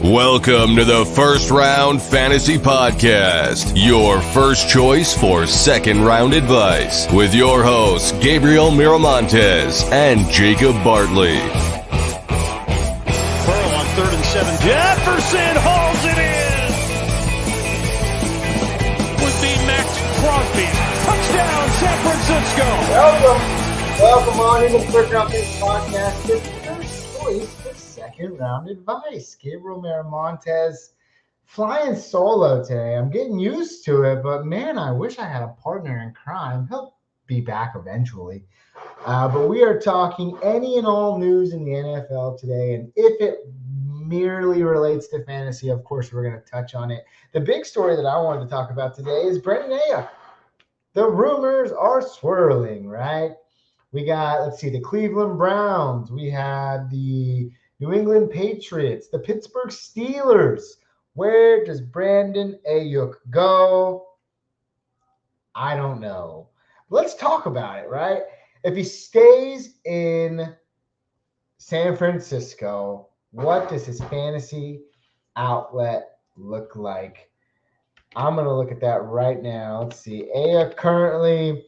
Welcome to the First Round Fantasy Podcast, your first choice for second round advice, with your hosts Gabriel Miramontes and Jacob Bartley. Burrow on 3rd and 7. Jefferson hauls it in. Would be Max Crosby. Touchdown, San Francisco. Welcome on into the First Round Fantasy Podcast. Your first choice for second round advice. Gabriel Miramontes flying solo today. I'm getting used to it, but man, I wish I had a partner in crime. He'll be back eventually. But we are talking any and all news in the NFL today, and if it merely relates to fantasy, of course, we're going to touch on it. The big story that I wanted to talk about today is Brandon Aiyuk. The rumors are swirling, right? We got, the Cleveland Browns. We had the New England Patriots, the Pittsburgh Steelers. Where does Brandon Aiyuk go? I don't know. Let's talk about it, right? If he stays in San Francisco, what does his fantasy outlet look like? I'm going to look at that right now. Let's see. Aiyuk currently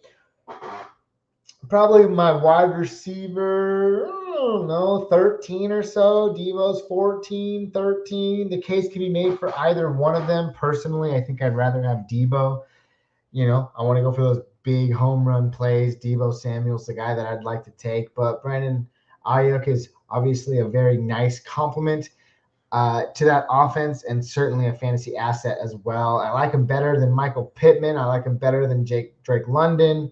probably my wide receiver, I don't know, 13 or so. Devo's 14, 13. The case can be made for either one of them. Personally, I think I'd rather have Devo. I want to go for those big home run plays. Devo Samuel's the guy that I'd like to take. But Brandon Aiyuk is obviously a very nice compliment to that offense, and certainly a fantasy asset as well. I like him better than Michael Pittman. I like him better than Drake London.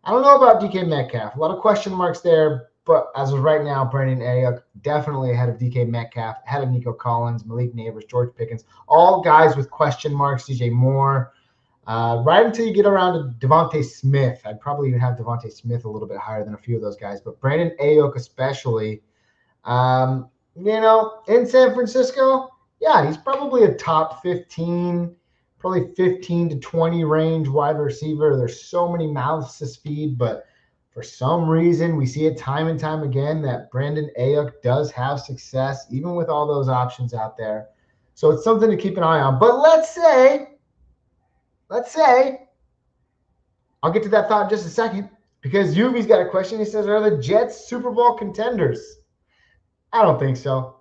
I don't know about DK Metcalf. A lot of question marks there, but as of right now, Brandon Aiyuk definitely ahead of DK Metcalf, ahead of Nico Collins, Malik Neighbors, George Pickens, all guys with question marks, DJ Moore. Right until you get around to Devontae Smith. I'd probably even have Devontae Smith a little bit higher than a few of those guys, but Brandon Aiyuk especially, in San Francisco, yeah, he's probably a top 15, probably 15 to 20 range wide receiver. There's so many mouths to feed, but for some reason, we see it time and time again that Brandon Aiyuk does have success, even with all those options out there. So it's something to keep an eye on. But let's say, I'll get to that thought in just a second, because Yuvi's got a question. He says, are the Jets Super Bowl contenders? I don't think so.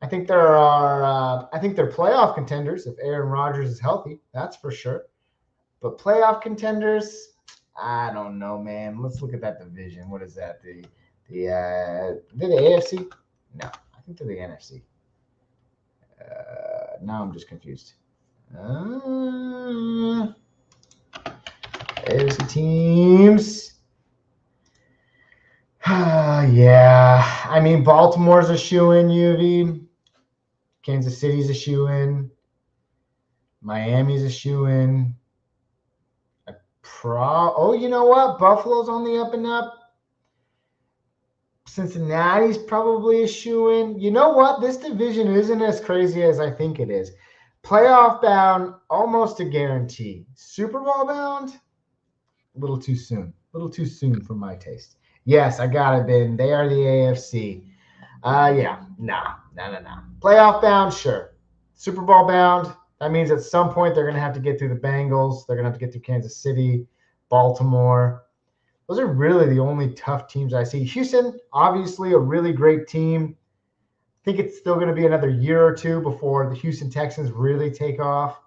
I think they're playoff contenders if Aaron Rodgers is healthy. That's for sure. But playoff contenders, I don't know, man. Let's look at that division. What is that? They're the AFC? No, I think they're the NFC. Now I'm just confused. AFC teams. Yeah. I mean, Baltimore's a shoo-in, UV. Kansas City's a shoo-in. Miami's a shoo-in. You know what? Buffalo's on the up and up. Cincinnati's probably a shoo-in. You know what? This division isn't as crazy as I think it is. Playoff bound, almost a guarantee. Super Bowl bound, a little too soon. A little too soon for my taste. Yes, I got it, Ben. They are the AFC. No. Playoff bound, sure. Super Bowl bound, that means at some point they're going to have to get through the Bengals. They're going to have to get through Kansas City, Baltimore. Those are really the only tough teams I see. Houston, obviously a really great team. I think it's still going to be another year or two before the Houston Texans really take off.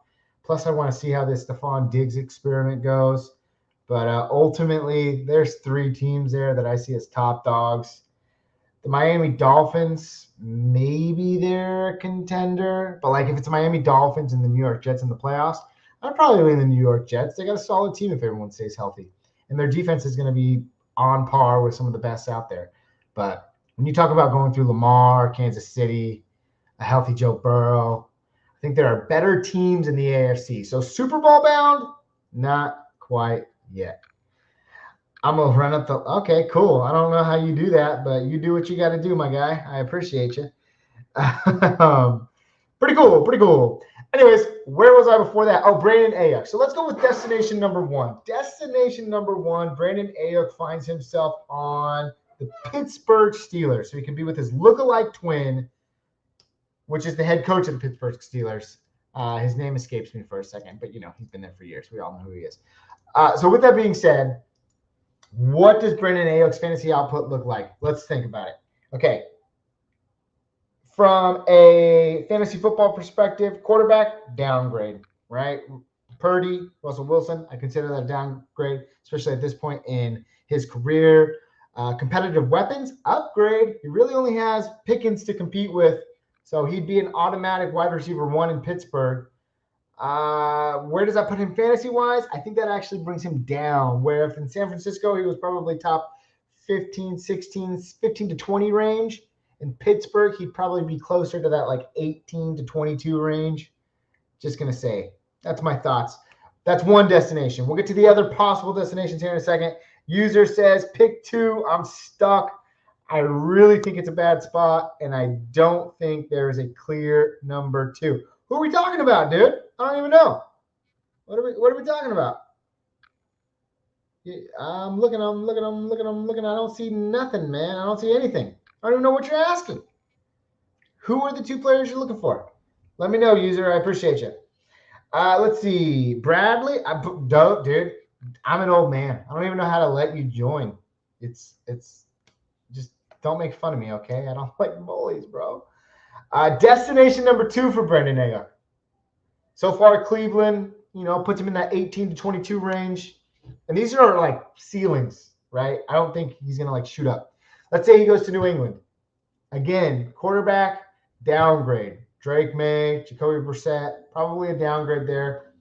Plus, I want to see how this Stephon Diggs experiment goes. But ultimately, there's three teams there that I see as top dogs. The Miami Dolphins, maybe they're a contender. But if it's the Miami Dolphins and the New York Jets in the playoffs, I'd probably win the New York Jets. They got a solid team if everyone stays healthy. And their defense is going to be on par with some of the best out there. But when you talk about going through Lamar, Kansas City, a healthy Joe Burrow, I think there are better teams in the AFC. So Super Bowl bound, not quite yet. I'm going to run up okay, cool. I don't know how you do that, but you do what you got to do, my guy. I appreciate you. Pretty cool. Anyways, where was I before that? Oh, Brandon Aiyuk. So let's go with destination number one. Destination number one, Brandon Aiyuk finds himself on the Pittsburgh Steelers. So he can be with his lookalike twin, which is the head coach of the Pittsburgh Steelers. His name escapes me for a second, but he's been there for years. We all know who he is. So with that being said, what does Brandon Aiyuk's fantasy output look like? Let's think about it. Okay. From a fantasy football perspective, quarterback, downgrade, right? Purdy, Russell Wilson, I consider that a downgrade, especially at this point in his career. Competitive weapons, upgrade. He really only has Pickens to compete with, so he'd be an automatic wide receiver 1 in Pittsburgh. Where does that put him fantasy-wise? I think that actually brings him down, where if in San Francisco he was probably top 15, 16, 15 to 20 range, in Pittsburgh he'd probably be closer to that like 18 to 22 range. Just going to say. That's my thoughts. That's one destination. We'll get to the other possible destinations here in a second. User says, pick 2. I'm stuck. I really think it's a bad spot, and I don't think there is a clear number 2. Who are we talking about, dude? I don't even know. What are we talking about? I'm looking. I don't see nothing, man. I don't see anything. I don't even know what you're asking. Who are the 2 players you're looking for? Let me know, user. I appreciate you. Let's see. Bradley. Dude, I'm an old man. I don't even know how to let you join. It's just don't make fun of me, okay? I don't like bullies, bro. Destination number 2 for Brandon Aiyuk. So far, Cleveland, puts him in that 18 to 22 range. And these are like ceilings, right? I don't think he's going to shoot up. Let's say he goes to New England. Again, quarterback, downgrade. Drake May, Jacoby Brissett, probably a downgrade there.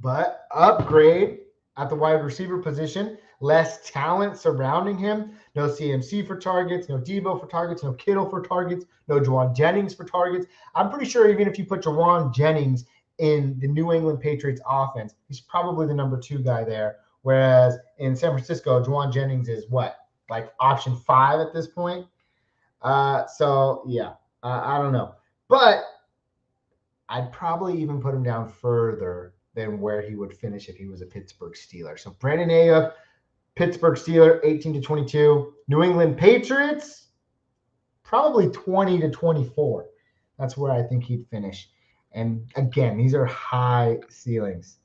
But upgrade at the wide receiver position. Less talent surrounding him. No CMC for targets, no Debo for targets, no Kittle for targets, no Juwan Jennings for targets. I'm pretty sure even if you put Juwan Jennings in the New England Patriots offense, he's probably the number 2 guy there. Whereas in San Francisco, Juwan Jennings is what? Like option 5 at this point? So, yeah, I don't know. But I'd probably even put him down further than where he would finish if he was a Pittsburgh Steeler. So Brandon Aiyuk, Pittsburgh Steeler, 18 to 22. New England Patriots, probably 20 to 24. That's where I think he'd finish. And again, these are high ceilings.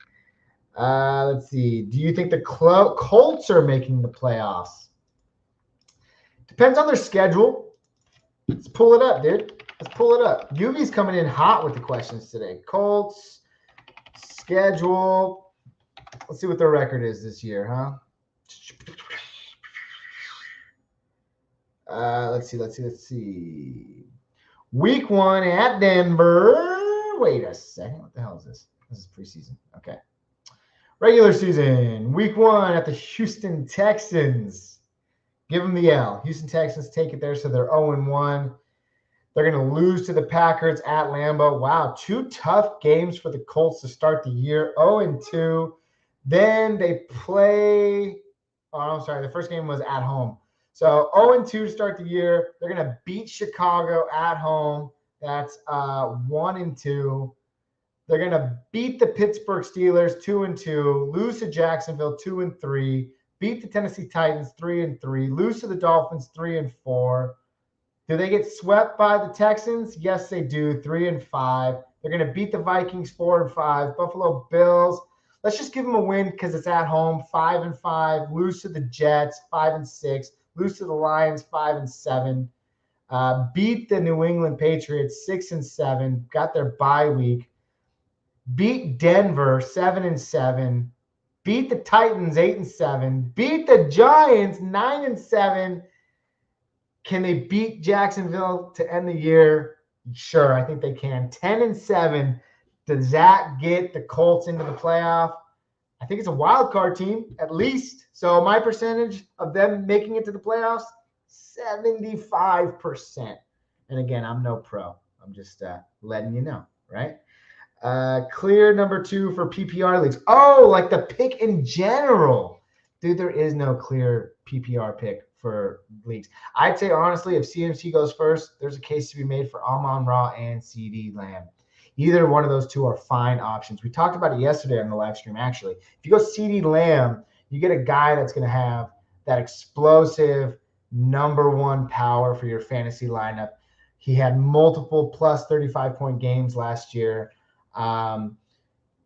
Let's see. Do you think the Colts are making the playoffs? Depends on their schedule. Let's pull it up, dude. Let's pull it up. UV's coming in hot with the questions today. Colts, schedule. Let's see what their record is this year, huh? Let's see. Week 1 at Denver. Wait a second. What the hell is this? This is preseason. Okay. Regular season. Week 1 at the Houston Texans. Give them the L. Houston Texans take it there, so they're 0-1. They're going to lose to the Packers at Lambeau. Wow, 2 tough games for the Colts to start the year. 0-2. Then they play – the first game was at home. So 0-2 to start the year. They're going to beat Chicago at home. That's 1-2. They're going to beat the Pittsburgh Steelers 2-2, lose to Jacksonville 2-3, beat the Tennessee Titans 3-3, lose to the Dolphins 3-4. Do they get swept by the Texans? Yes, they do. 3-5. They're going to beat the Vikings 4-5. Buffalo Bills. Let's just give them a win because it's at home. 5-5. Lose to the Jets 5-6. Lose to the Lions 5-7. Beat the New England Patriots 6-7. Got their bye week. Beat Denver 7-7. Beat the Titans 8-7. Beat the Giants 9-7. Can they beat Jacksonville to end the year? Sure, I think they can. 10-7. Does that get the Colts into the playoff? I think it's a wild card team, at least. So my percentage of them making it to the playoffs, 75%. And again, I'm no pro. I'm just letting you know, right? Clear number 2 for PPR leagues. Oh, like the pick in general. Dude, there is no clear PPR pick for leagues. I'd say, honestly, if CMC goes first, there's a case to be made for Amon-Ra and CeeDee Lamb. Either one of those 2 are fine options. We talked about it yesterday on the live stream, actually. If you go CeeDee Lamb, you get a guy that's going to have that explosive number 1 power for your fantasy lineup. He had multiple plus 35-point games last year. And,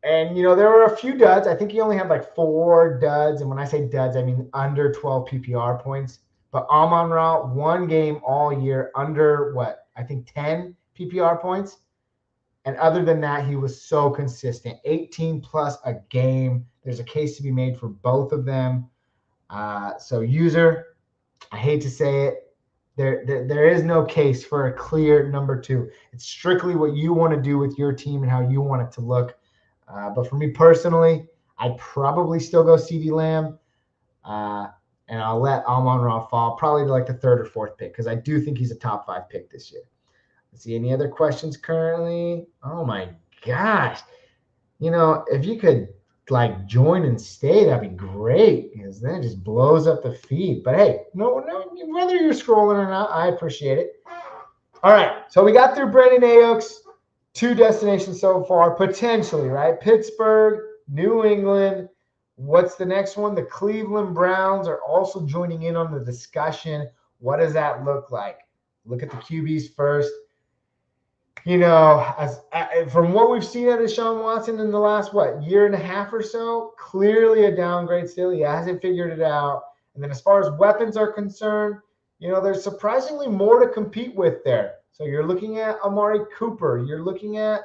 there were a few duds. I think he only had like 4 duds. And when I say duds, I mean under 12 PPR points. But Amon-Ra, 1 game all year under I think 10 PPR points. And other than that, he was so consistent. 18 plus a game. There's a case to be made for both of them. So user, I hate to say it, there is no case for a clear number 2. It's strictly what you want to do with your team and how you want it to look. But for me personally, I'd probably still go CeeDee Lamb. And I'll let Amon-Ra fall probably to like the 3rd or 4th pick because I do think he's a top 5 pick this year. Let's see, any other questions currently? Oh my gosh. If you could like join and stay, that'd be great because then it just blows up the feed. But hey, no, whether you're scrolling or not, I appreciate it. All right, so we got through Brandon Aiyuk's 2 destinations so far, potentially, right? Pittsburgh, New England. What's the next one? The Cleveland Browns are also joining in on the discussion. What does that look like? Look at the QBs first. From what we've seen out of Deshaun Watson in the last, year and a half or so, clearly a downgrade still. He hasn't figured it out. And then as far as weapons are concerned, there's surprisingly more to compete with there. So you're looking at Amari Cooper. You're looking at,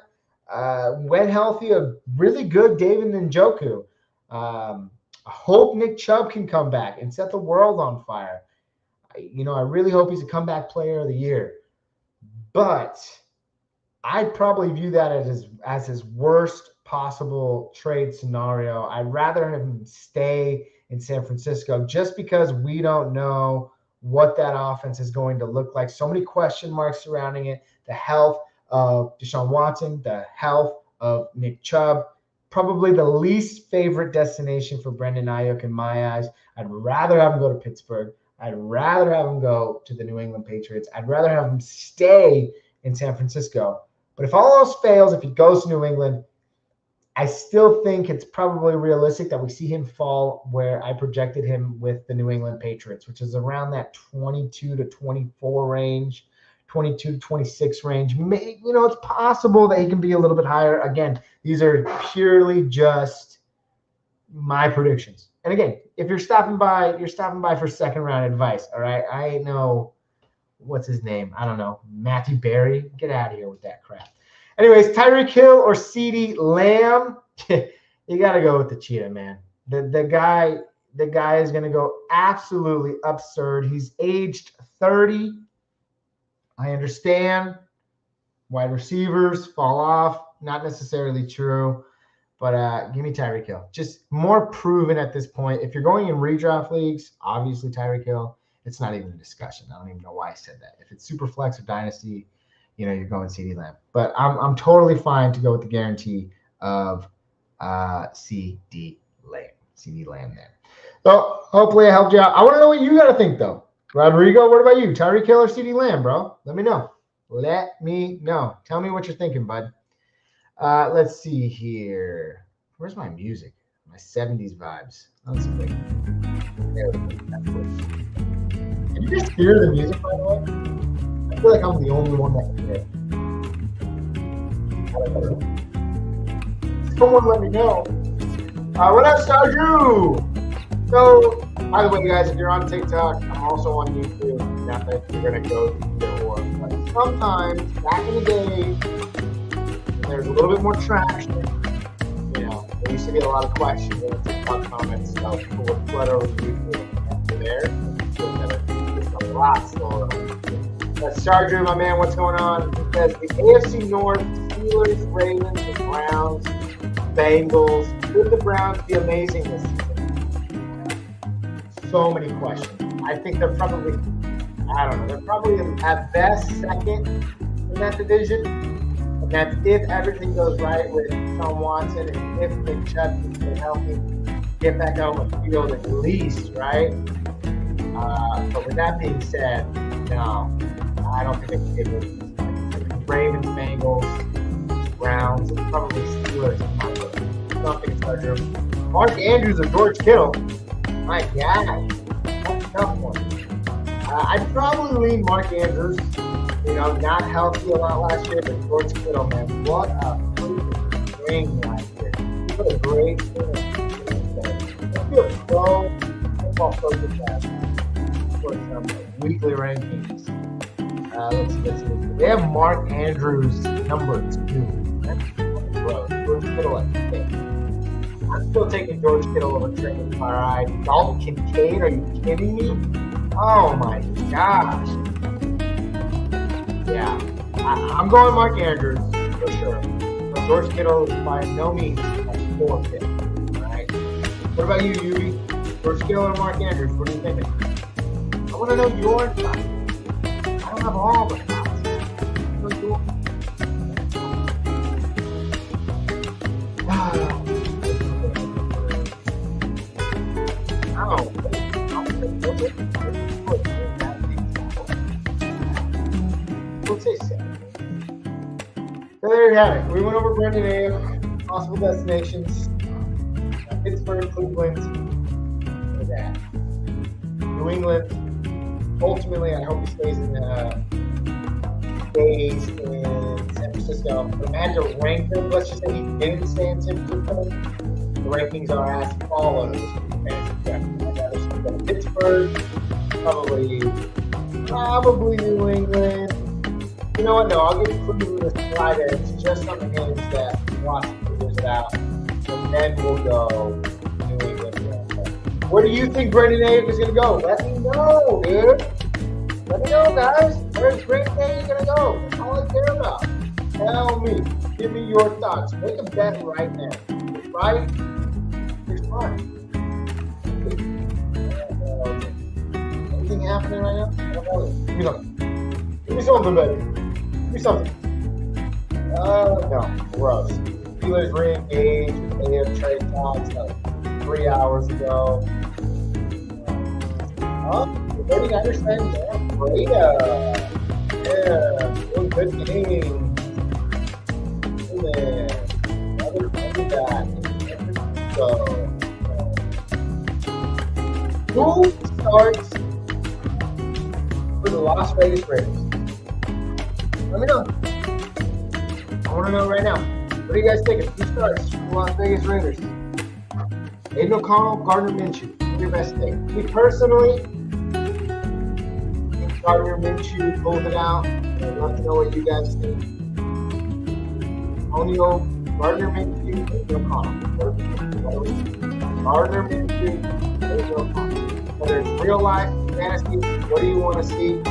when healthy, a really good David Njoku. I hope Nick Chubb can come back and set the world on fire. I really hope he's a comeback player of the year. But I'd probably view that as his worst possible trade scenario. I'd rather have him stay in San Francisco just because we don't know what that offense is going to look like. So many question marks surrounding it. The health of Deshaun Watson, the health of Nick Chubb. Probably the least favorite destination for Brandon Aiyuk in my eyes. I'd rather have him go to Pittsburgh. I'd rather have him go to the New England Patriots. I'd rather have him stay in San Francisco. But if all else fails, if he goes to New England, I still think it's probably realistic that we see him fall where I projected him with the New England Patriots, which is around that 22 to 24 range, 22 to 26 range. It's possible that he can be a little bit higher. Again, these are purely just my predictions. And again, if you're stopping by for 2nd round advice, all right? I ain't no, what's his name? I don't know. Matthew Berry? Get out of here with that crap. Anyways, Tyreek Hill or CeeDee Lamb? You got to go with the cheetah, man. The guy is going to go absolutely absurd. He's aged 30. I understand wide receivers fall off. Not necessarily true. But give me Tyreek Hill. Just more proven at this point. If you're going in redraft leagues, obviously Tyreek Hill. It's not even a discussion. I don't even know why I said that. If it's super flex or dynasty, you're going CeeDee Lamb. But I'm totally fine to go with the guarantee of CeeDee Lamb there. So hopefully I helped you out. I want to know what you got to think, though. Rodrigo, what about you? Tyreek Hill or CeeDee Lamb, bro? Let me know. Let me know. Tell me what you're thinking, bud. Let's see here. Where's my music? My 70s vibes. Let's see. There we go. Can you just hear the music, by the way? I feel like I'm the only one that can hear it. I don't know. Someone let me know. What up, Starju? So, by the way, guys, if you're on TikTok, I'm also on YouTube. Not that you're going to go either or. But sometimes, back in the day, there's a little bit more traction. There used to get a lot of questions in the TikTok comments, so people would flood over to YouTube after there. It's a lot slower. That's Starju, my man. What's going on? It says the AFC North, Steelers, Ravens, the Browns, Bengals. Could the Browns be amazing this season? So many questions. I think they're probably, they're probably at best second in that division. And that's if everything goes right with Deshaun Watson and if Nick Chubb can stay healthy, get back out on the field at least, right? But with that being said, no, I don't think they can get rid of these. Ravens, Bengals, Browns, and probably Steelers. I don't think it's better. Mark Andrews or George Kittle. My God, that's a tough one. I'd probably lean Mark Andrews not healthy a lot last year, but George Kittle, man, what a freaking ring last year. He put a great thing. Let's do a pro football focus for some weekly rankings. Let's see. They have Mark Andrews number 2. That's gross. George Kittle at 6. I'm still taking George Kittle over Trey McBride. Dalton Kincaid, are you kidding me? Oh my gosh. Yeah, I'm going Mark Andrews for sure. But George Kittle is by no means a 4 pick. All right. What about you, Yui? George Kittle or Mark Andrews? What are you thinking? I want to know your thoughts. I don't have all the thoughts. So there you have it. We went over Brendan Aiyuk, possible destinations. Pittsburgh, Cleveland. Look at that. New England. Ultimately, I hope he stays in San Francisco. But imagine to rank them. Let's just say he didn't stay in San Francisco. The rankings are as follows. Pittsburgh, probably New England. You know what? No, I'll give Cleveland a slide edge just on the games that Washington figures it out, and then we'll go New England. Where do you think Brendan Aiyuk is going to go? Let me know, dude. Let me know, guys. Where's Brendan Aiyuk going to go? That's all I care about. Tell me. Give me your thoughts. Make a bet right now. It's right. It's fine. Anything happening right now? I don't know. Give me something. Give me something, baby. Give me something. No. Gross. Steelers re-engaged with AF trade talks like 3 hours ago. The 49ers saying, yeah, great. Yeah, doing good game. Another running back. So, who starts for the Las Vegas Raiders? Let me know. I want to know right now. What are you guys thinking? Who starts for the Las Vegas Raiders? Aiden O'Connell, Gardner Minshew. What's your best take? Me personally, Gardner Minshew pulled it out. I'd love to know what you guys think. O'Neal, Gardner Minshew, Aiden O'Connell. Gardner Minshew, Aiden O'Connell. Whether it's real life, fantasy, what do you want to see?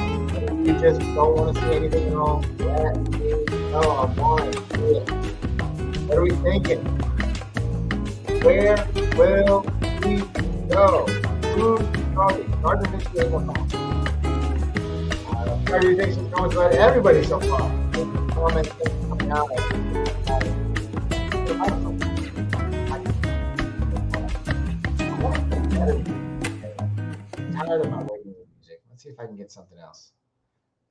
You just don't want to see anything at all. Let me know. I want to see it. What are we thinking? Where will we go? Who's starting? Gardner Minshew, Aiden O'Connell. What do you think some comments about everybody so far? Comments coming out. I'm tired of my waiting music. Let's see if I can get something else.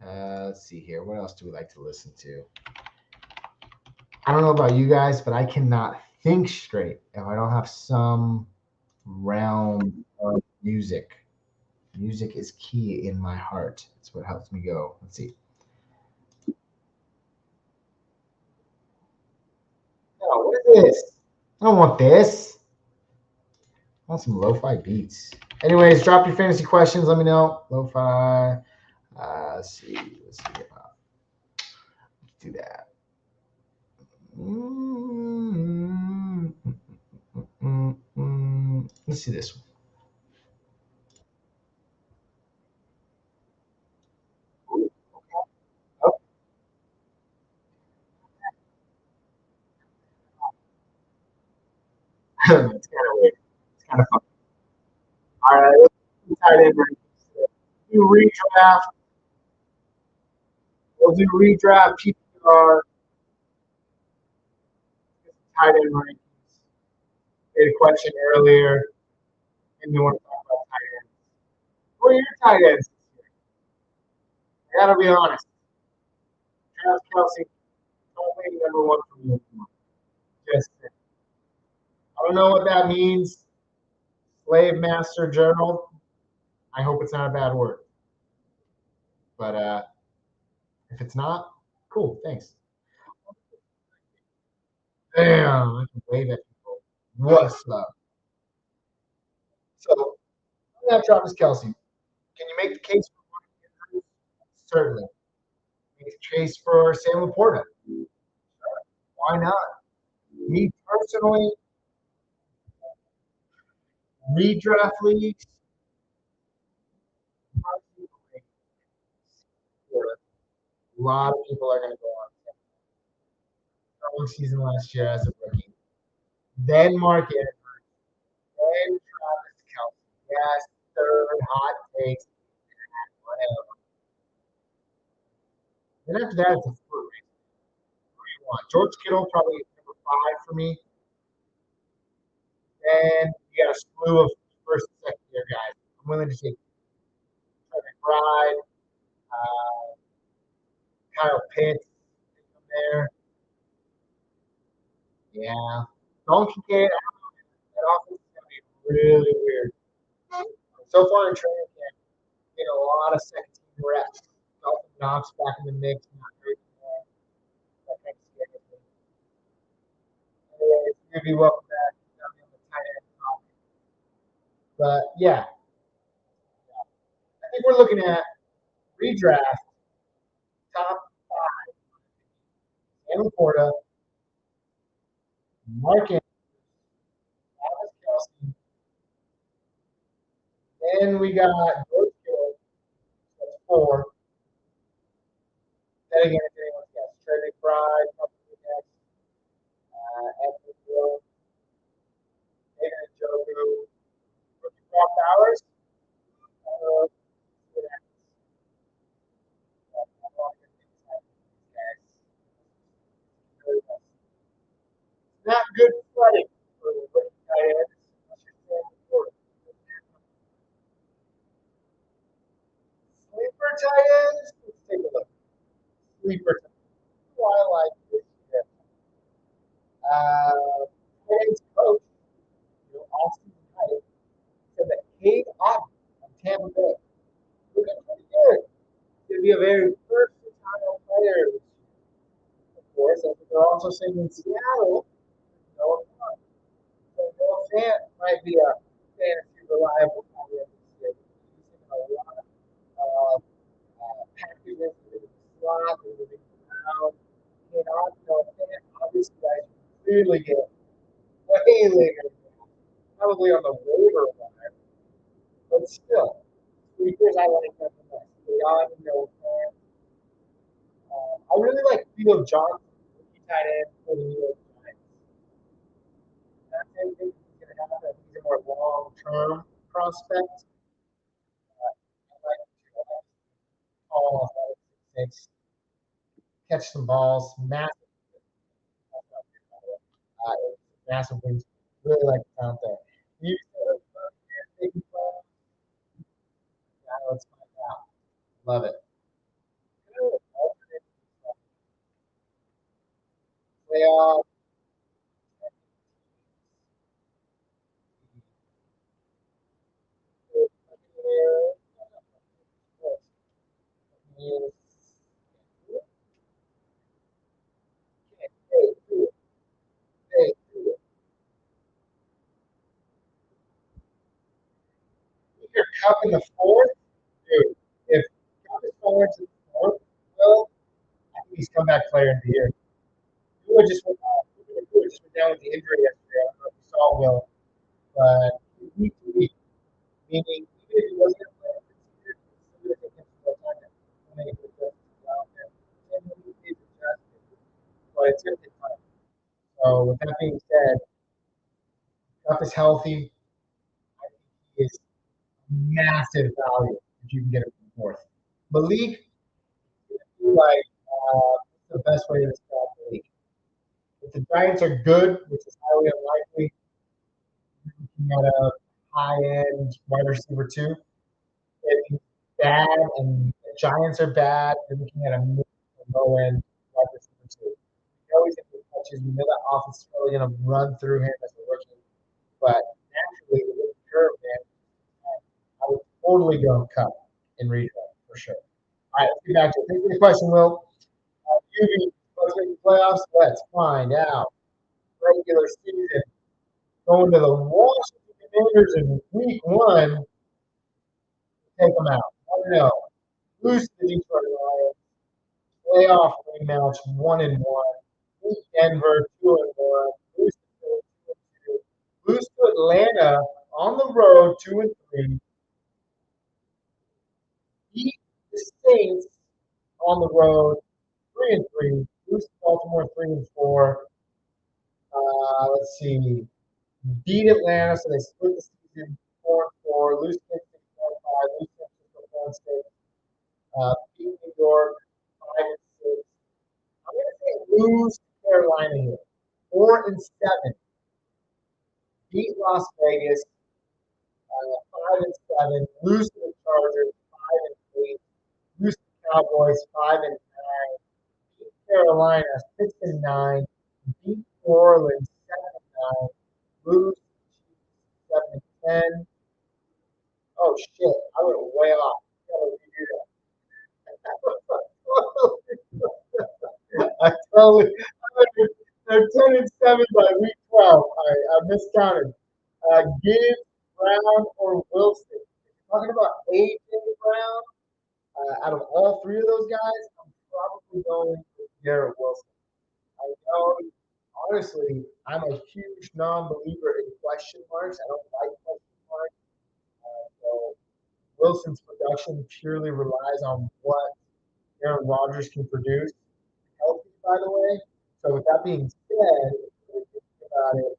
Let's see here. What else do we like to listen to? I don't know about you guys, but I cannot think straight if I don't have some realm of music. Music is key in my heart. It's what helps me go. Let's see. Oh, what is this? I don't want this. I want some lo-fi beats. Anyways, drop your fantasy questions. Let me know. Lo-fi. Let's see. Let's do that. Let's see this one. Oh. It's kind of weird. It's kind of fun. All right, let's do tight end rankings. Do redraft. We'll do redraft PPR. Tight end rankings. Made a question earlier, and you want to talk about tight ends. Who are your tight ends this year? I gotta be honest. Travis Kelsey, probably number one for me anymore. Just I don't know what that means. Slave master journal. I hope it's not a bad word. But If it's not, cool, thanks. Damn, I can wave at people. What's up? So, that Travis Kelsey. Can you make the case for Mark Andrews? Certainly. Make the case for Sam Laporta. Why not? Me personally, redraft leagues. A lot of people are going to go on. Strong season last year as a rookie. Then Mark Andrews. Then Travis Kelsey. Yes, third hot takes. Whatever. Then after that, it's a foot race. Who do you want? George Kittle, probably number 5 for me. Then you got a slew of first and second year guys. I'm willing to take Trevor McBride, Kyle Pitts from there. Yeah. Donkey Kincaid, that offense is going to be really weird. So far in training camp, get a lot of second team reps. Dalton Knox back in the mix, not great. That makes it good. Anyways, maybe welcome back. On the tight end topic. But yeah, I think we're looking at redraft top 5. Sam Laporta, Mark Andrews, Travis Kelsey. Then we got George Kittle. That's 4. Then again, if anyone's got Trey McBride, probably next. Anthony Hill, David Njoku, rookie Brock Bowers. Uh, Not good flooding for the rookie tight ends. Sleeper tight ends. Let's take a look. Sleeper tight ends. Who I like this year. Tight ends coach, Austin Tight, said that Cade Otton from Tampa Bay looking pretty good. He's going to be a very versatile player. Of course, that's what they're also saying in Seattle. Noah Fant. So Noah Fant might be a fantasy reliable player this year. He's using a lot of packages in the slot, moving around. And on Noah Fant, obviously, guys really get way later. Probably on the waiver wire, but still, sleepers I like that the most. Beyond Noah Fant. I really like Theo Johnson, rookie tight end for the New York Giants. Not anything he's going to happen. I think he's a more long-term prospect. I like tall, athletic, 6'6", catch some balls, massive wings. Really like the talent there. You said taking balls. Yeah, let's find out. Love it. Playoff. Your cup in the 4th, dude. If Cup is falling to the 4th, well, I think he's comeback player of the year. Tua just went down with the injury yesterday. I don't know if you saw Will, but week to week, meaning even if he wasn't going to play this year, he's still going to take him to the time and make it adjustments out there. And he's adjusted, but it's going to take time. So with that being said, Cup is healthy. I think he is massive value if you can get him from 4th. Malik, like the best way to describe the league. If the Giants are good, which is highly unlikely, you're looking at a high-end wide receiver 2. If he's bad and the Giants are bad, you're looking at a mid to low-end wide receiver 2. You always get the touches. We know that offense is probably going to run through him as a rookie, but naturally, the rookie curve, man, I would totally go Cup in redraft for sure. right, let's get back to it. Thank you for the question, Will. UV, supposed to make the playoffs? Let's find out. Regular season. Going to the Washington Commanders in week 1. Take them out. I don't know. Lose to the Detroit Lions. Playoff rematch 1-1. Beat Denver 2-1. Lose to Philly 2-2. Lose to Atlanta on the road 2-3. Beat the Saints on the road 3-3. Lose to Baltimore 3-4. Let's see. Beat Atlanta, so they split the season 4-4. Lose to Kansas City 4-5. Lose to San Francisco 4-6. Beat New York 5-6. I'm going to say lose to Carolina here. 4-7. Beat Las Vegas 5-7. Lose to the Chargers 5-8. Lose to the Cowboys 5-9. Beat Carolina 6-9. Beat New Orleans 7-9. Lose to the Chiefs 7-10. Oh shit! I went way off. Gotta redo that. I totally. They're 10-7 by week 12. I miscounted. Gibbs, Brown, or Wilson. If you're talking about AJ Brown, out of all three of those guys, I'm probably going with Garrett Wilson. I know, honestly, I'm a huge non-believer in question marks. I don't like question marks. So Wilson's production purely relies on what Aaron Rodgers can produce. Healthy, by the way. So with that being said, if you think about it,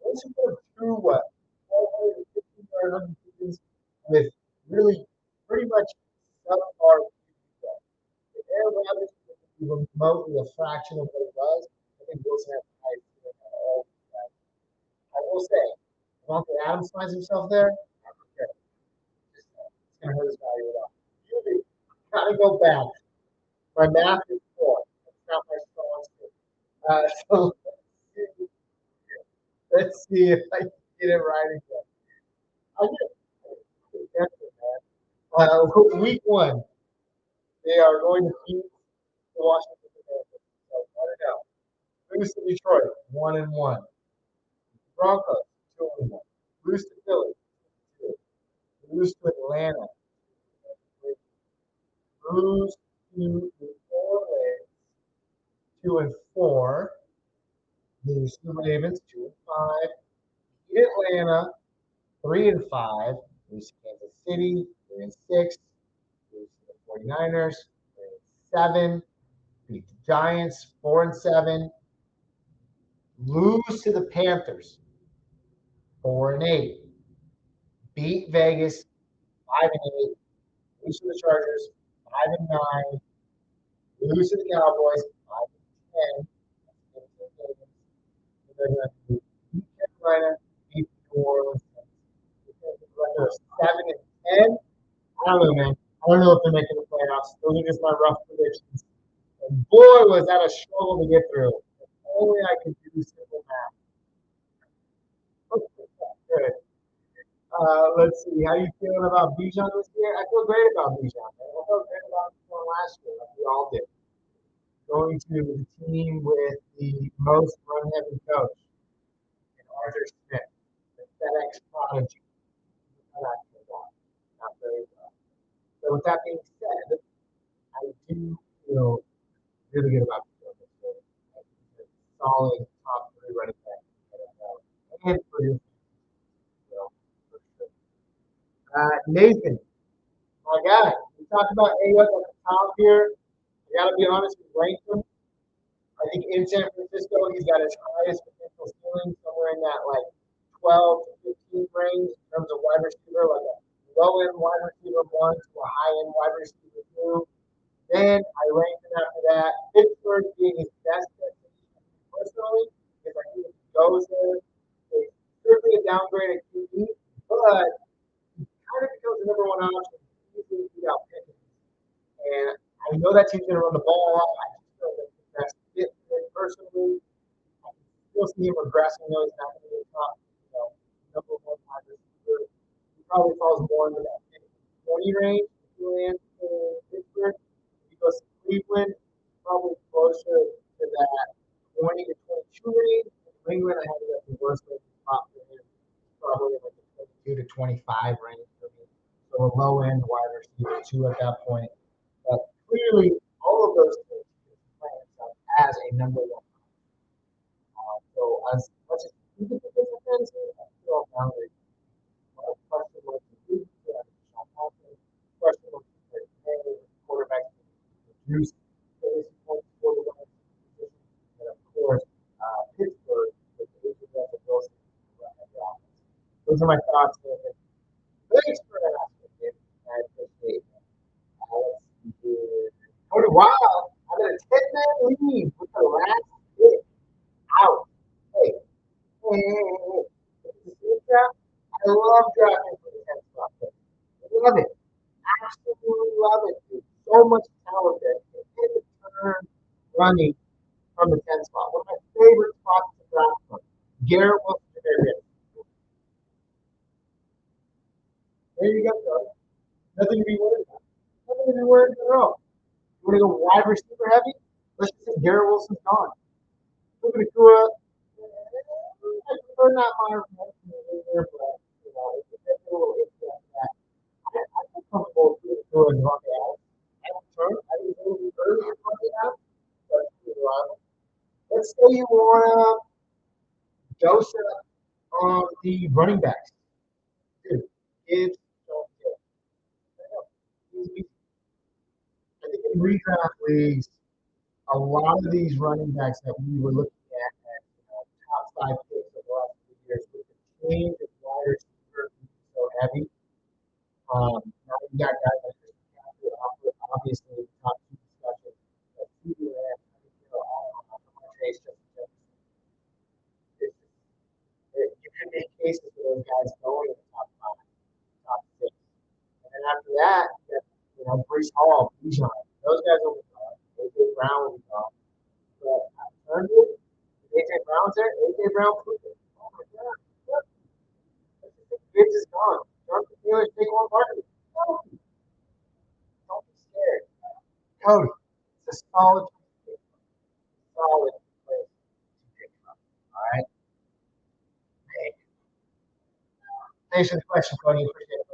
once you go through what 1,250 or 100 seasons with really pretty much subpar QB, if Aaron Rodgers can be remotely a fraction of what it was, I think Wilson has the highest ceiling out of all these guys. I will say, if Uncle Adams finds himself there, I don't care. It's going to hurt his value a lot. QB, gotta go back. My math is poor. It's not my strong suit. So let's see if I can get it right again. I get it, man. Week 1, they are going to beat the Washington Commanders. So I don't know. Lose to Detroit, 1-1. Broncos, 2-1. Lose to Philly, 2. Lose to Atlanta, 3. Lose to New Orleans, 2-4. Lose to the Ravens, 2-5. Beat Atlanta, 3-5. Lose to Kansas City, 3-6. Lose to the 49ers, 3-7. Beat the Giants, 4-7. Lose to the Panthers, 4-8. Beat Vegas, 5-8. Lose to the Chargers, 5-9. Lose to the Cowboys, 5-10. They're going to beat Carolina, beat New Orleans. 7-10. I don't know, man. I don't know if they're making the playoffs. Those are just my rough predictions. And boy, was that a struggle to get through. If only I could do simple math. Good. Let's see. How you feeling about Bijan this year? I feel great about Bijan. I felt great about him last year, like we all did. Going to the team with the most run-heavy coach, and Arthur Smith, the FedEx prodigy. Not very well. So with that being said, I do feel really good about the field. Solid top 3 running back in the NFL. And for your for sure. Nathan, my guy, we talked about Aiyuk at the top here. I gotta be honest, we ranked him. I think in San Francisco, he's got his highest potential ceiling somewhere in that like 12 to 15 range in terms of wide receiver, like a low end wide receiver 1 to a high end wide receiver 2. Then I ranked him after that. Pittsburgh being his best destination personally, because I think if he goes there, it's certainly a downgrade at QB, but he kind of becomes the number 1 option. Easily beat out Pickens. And I know that team's going to run the ball a lot. I just feel that the best fit for him personally. I can still see him regressing, though. He's not going to be a top, number 1 wide receiver. He probably falls more into that 20 range if he lands in Pittsburgh. low end wide receiver too at that point. But clearly, all of those things play himself as a number one. So as much as he could be defensive, I feel boundary. Question was the question was the quarterback reduce fantasy points for the wide receiver position, and of course, Pittsburgh with the Russell Wilson run at the offense. Those are my thoughts. Thanks for asking, Dave. I appreciate it. Let's see here. Cody Wild, I'm in a 10-man lead with the last pick out. Hey, hey, hey, hey. This is the draft. I love drafting for the 10th spot. I love it. Absolutely love it, dude. So much talent there. Hit the turn running from the 10th spot. One of my favorite spots to draft from. Garrett Wilson. There you go, bro. Nothing to be worried about. Nothing to be worried about at all. You want to go wide receiver heavy? Let's just say Garrett Wilson's gone. Look at Nakua. I prefer not Myers there, but it's a little iffy after that. I feel comfortable with Nakua and Devontae Adams. I don't turn. I think it's a little bit early for Devontae Adams, but it's reliable. Let's say you want to dose up on the running backs. Dude, Gibbs, don't get it. I think in redraft leagues, a lot of these running backs that we were looking at top five picks of the last few years with the change of wide receiver so heavy. Now you got guys like Christian McCaffrey, obviously top two discussion. But CeeDee Lamb, Chase, Justin Jefferson. You can make cases for those guys going in the top five, top six. And then after that, you got, Brees Hall, Bijan. Those guys will be gone. A.J. Brown will be gone. But alternative, A.J. Brown's there. A.J. Brown proved it. Oh my God. Yep. Gibbs is gone. Jonathan Taylor, Saquon Barkley. Don't be scared. Cody, it's a solid place. Solid place to pick from. All right. Hey. Thanks for the question, Cody. Appreciate it.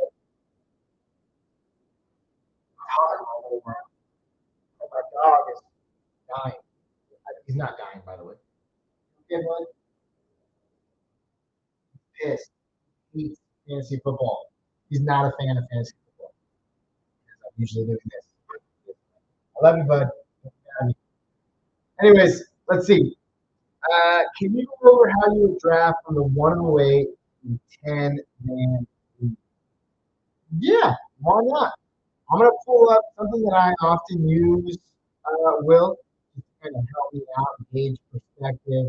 My dog is dying. He's not dying, by the way. Good one. Pissed. He's fantasy football. He's not a fan of fantasy football. I'm usually doing this. I love you, bud. Anyways, let's see. Can you go over how you would draft from the 108 to 10-man league? Yeah, why not? I'm going to pull up something that I often use, Will, to kind of help me out and gauge perspective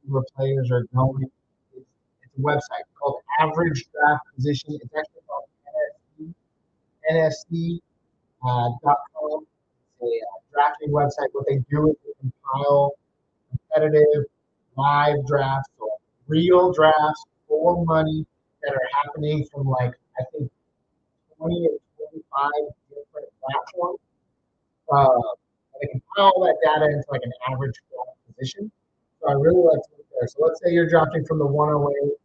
where players are going. It's a website called Average Draft Position. It's actually called NFC.com. It's a drafting website. What they do is they compile competitive live drafts, so real drafts for money that are happening from I think 20 or 25 different platforms. And they compile all that data into an average draft position. So I really like to look there. So let's say you're drafting from the 108.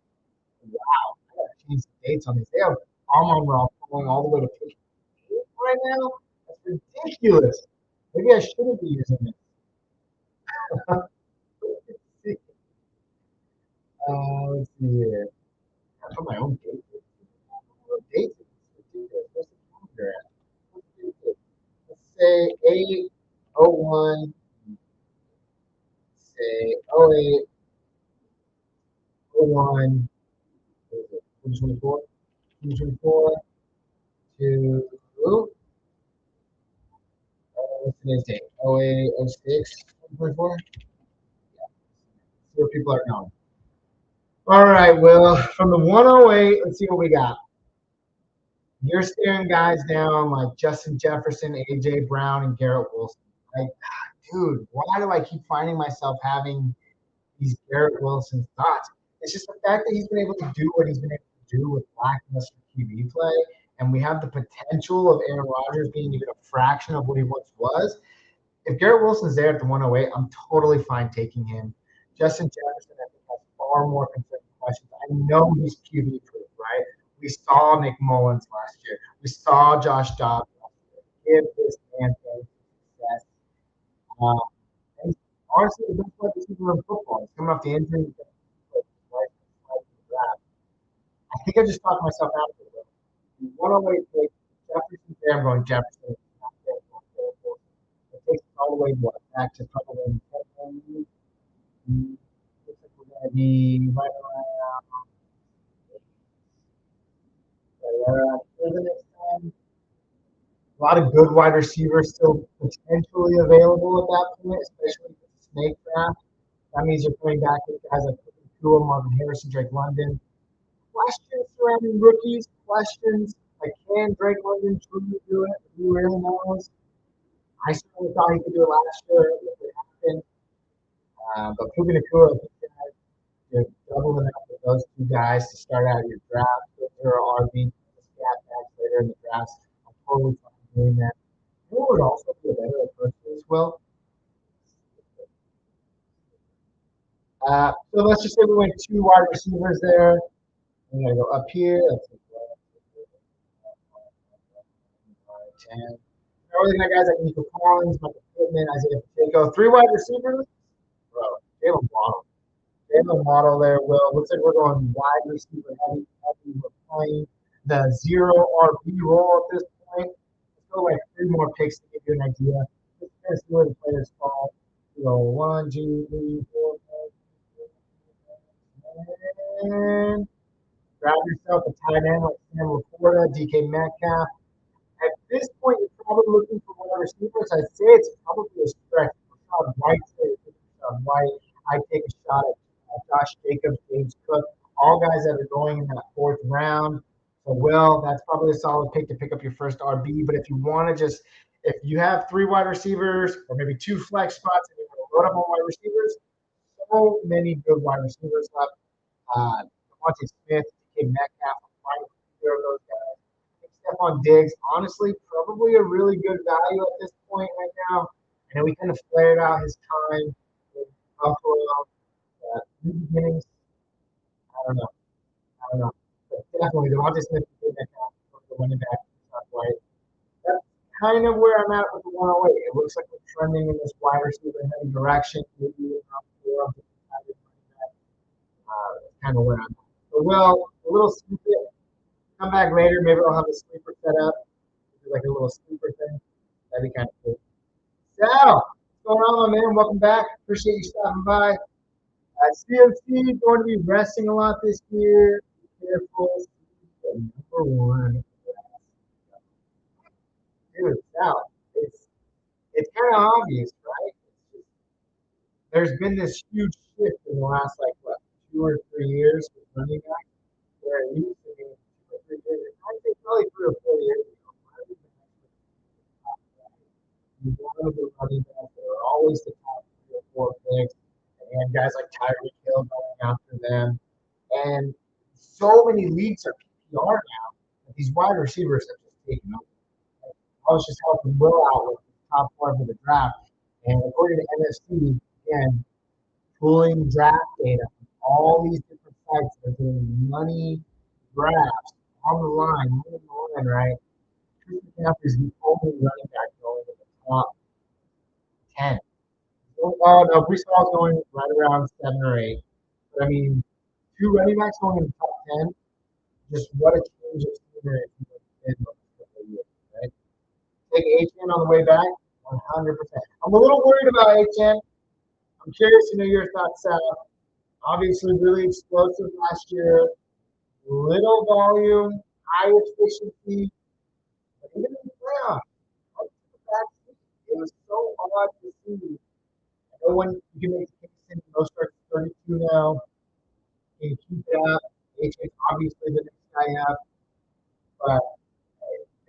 Wow, I gotta change the dates on these. They have Amon Ra going all the way to pick 8 right now. That's ridiculous. Maybe I shouldn't be using this. Let's see here. I put my own date. Date is ridiculous. What's the calendar at? Let's say 8/01. Say 08, 01, 2024, 2024 to what's today's date? 08, 06, 2024. Yeah. See what people are knowing. All right, Will. From the 108, let's see what we got. You're staring guys down like Justin Jefferson, A.J. Brown, and Garrett Wilson. Dude, why do I keep finding myself having these Garrett Wilson thoughts? It's just the fact that he's been able to do what he's been able to do with lackluster QB play, and we have the potential of Aaron Rodgers being even a fraction of what he once was. If Garrett Wilson's there at the 108, I'm totally fine taking him. Justin Jefferson, I think, has far more concerning questions. I know he's QB proof, right? We saw Nick Mullins last year. We saw Josh Dobbs last year. Give this man success. And honestly, the best wide receiver in football. He's coming off the injury. I think I just talked myself out of it. You want to wait for Jefferson there. I'm going Jefferson. It takes us all the way back to probably 10. Looks like we're going to be right around here the next time. A lot of good wide receivers still potentially available at that point, especially with the snake draft. That means you're coming back with guys like Tua, Marvin Harrison, Drake London. Questions surrounding rookies, questions like can Drake London truly do it? Who really knows? I certainly thought he could do it last year. It would happen. But Puka Nakua, I think you're doubling up with those two guys to start out your draft. Those are RB scat backs later in the draft. I'm totally fine doing that. You know what would also be a better approach as well? So let's just say we went two wide receivers there. I'm going to go up here. Let's see. 10. Now we're looking at guys like Nico Collins, Michael Pittman, Isaiah Pacheco. Three wide receivers. Bro, Jalen Waddle. Jalen Waddle there, Will. Looks like we're going wide receiver heavy. We're playing the zero RB role at this point. Let's go like 3 more picks to give you an idea. Let's kind of see where the players fall. We go 1, 2, 3, 4, 5, and grab yourself a tight end like Sam Laporta, DK Metcalf. At this point, you're probably looking for wide receivers. I'd say it's probably a stretch. Rashad White, Rashad White. I take a shot at Josh Jacobs, James Cook, all guys that are going in that 4th round. So, Will, that's probably a solid pick to pick up your first RB. But if you want to if you have 3 wide receivers or maybe 2 flex spots and you want to load up on wide receivers, so many good wide receivers left. Devontae Smith, DK Metcalf, either of those guys. Stephon Diggs, honestly, probably a really good value at this point right now. I know we kind of flared out his time with Buffalo. New beginnings, I don't know. But definitely, Devontae Smith is that guy for the running back. Right. That's kind of where I'm at with the 108. It looks like we're trending in this wide receiver heavy direction. Maybe around 4 that's kind of where I'm at. So, Will, a little snippet. Come back later. Maybe I'll have a sleeper set up. Like a little sleeper thing. That'd be kind of cool. Sal, what's going on, my man? Welcome back. Appreciate you stopping by. CMC going to be resting a lot this year. Be careful. Number 1. Dude, Sal, it's kind of obvious, right? There's been this huge shift in the last, 2 or 3 years with running back, where it used to be 2 or 3 years. I'd say probably 3 or 4 years ago. One of the running backs that are always the top 3 or 4 picks, and guys like Tyreek Hill going after them. And so many leagues are PPR now that these wide receivers have just taken over. I was just helping Will out with the top 4 of the draft. And according to NFC, again, pulling draft data from all these different sites that are doing money drafts on the line, right? Christian McCaffrey is the only running back going in the top 10. Oh, no, Brees Hall's going right around 7 or 8. But, I mean, 2 running backs going in the top 10, just what a change of scenery in the couple of years, right? Take HN on the way back, 100%. I'm a little worried about HN. I'm curious to know your thoughts, Sal. Obviously, really explosive last year. Little volume, high efficiency. But even in the playoffs, it was so odd to see. I know when you can make the case in most starts 32 now. Can you keep it up? HN's obviously the next guy up. But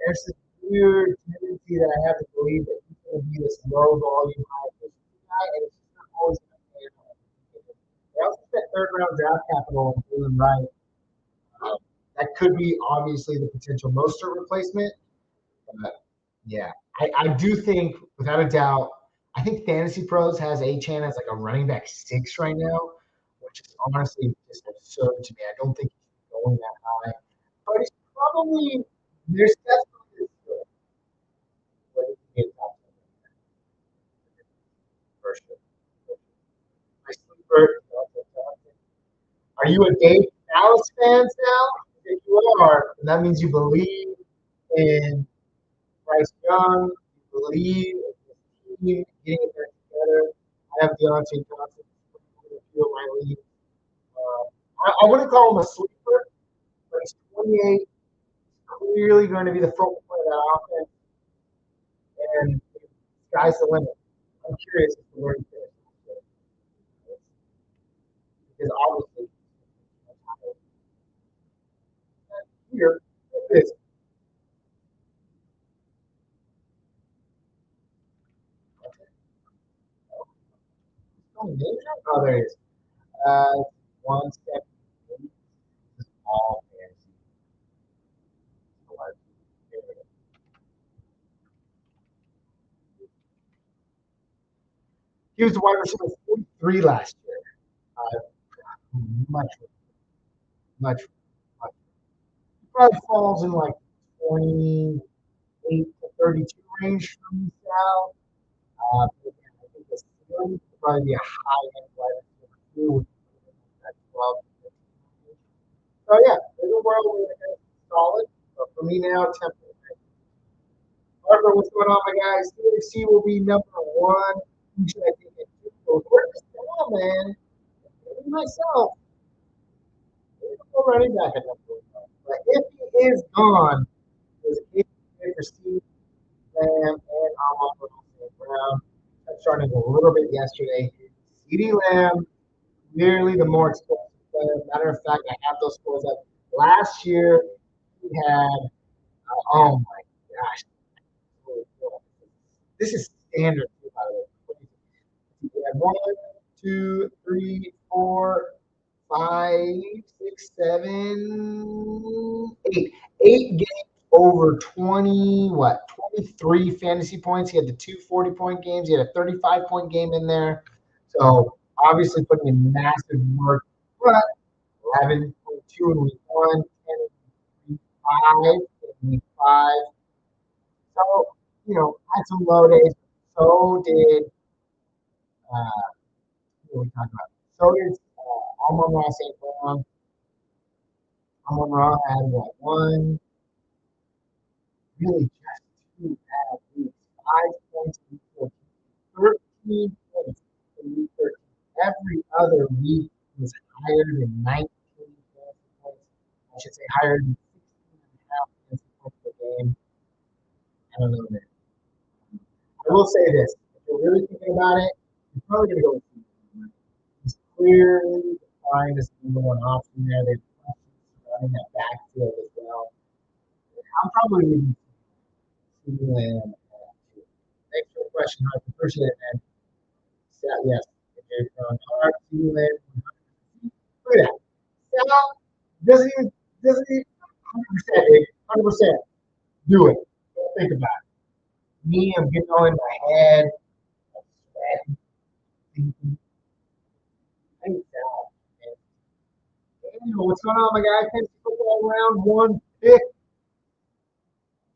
there's this weird tendency that I have to believe that he's going to be this low volume, high efficiency guy, and it's just not always going to pay off. They also spent 3rd round draft capital on Jalen Wright. That could be obviously the potential Mostert replacement. But yeah, I do think, without a doubt, I think Fantasy Pros has Achane as like a running back 6 right now, which is honestly just absurd to me. I don't think he's going that high. But he's probably there's definitely a skill, but he can get top 10 for sure. My sleeper. Are you a Dave Dallas fans now? If you are, then that means you believe in Bryce Young. You believe in the team getting it back together. I have Deontay Johnson in a few of my leagues. I wouldn't call him a sleeper, but he's 28. He's clearly going to be the focal point of that offense, and sky's the limit. I'm curious as to where he finishes because obviously here it is. Oh, there it is. Uh, 178 is all fantasy. He was the wide receiver 43 last year. Much, much, much. He probably falls in like 28 to 32 range for me, Sal. Again, I think the ceiling would probably be a high end wide receiver too, with that 12 to 15 range. So yeah, there's a world where they're solid. But for me now, temporary. Harper, what's going on, my guys? CFC will be number one. Who should I think it is? So where's Sal, man? Maybe myself. Maybe I'll go running back at number one. But if he is gone, there's a case for Steve Lamb and Amon Brown. That started a little bit yesterday. CeeDee Lamb, clearly the more explosive player. Matter of fact, I have those scores up. Last year, he had, oh my gosh, this is standard, by the way. He had 8 games over 20, 23 fantasy points. He had the 2 40-point games. He had a 35-point game in there. So obviously putting in massive work. But 11.2 in week 1, 10 in week 5, in week 5. So, had some low days. So did, what are we talking about? So did Amon-Ra St. Brown. Amon-Ra had what, one, really just 2 bad weeks. 5 points in week 14, 13 points in week 13. Every other week was higher than 19 fantasy points. I should say higher than 16.5 fantasy points per game. I don't know, man. I will say this. If you're really thinking about it, you're probably going to go with Steve. He's clearly defined as the number one option there. They've running that backfield as well. I'm probably leaving CeeDee Lamb. Thanks for the question, Hart. Appreciate it, man. Yes. Okay, from Hart, CeeDee Lamb. Look at that. Sal doesn't even 100%, 100%. Do it. Don't think about it. Me, I'm getting all in my head. I'm sweating, thinking. I need Sal. Daniel, what's going on, my guy? Fantasy football round one pick.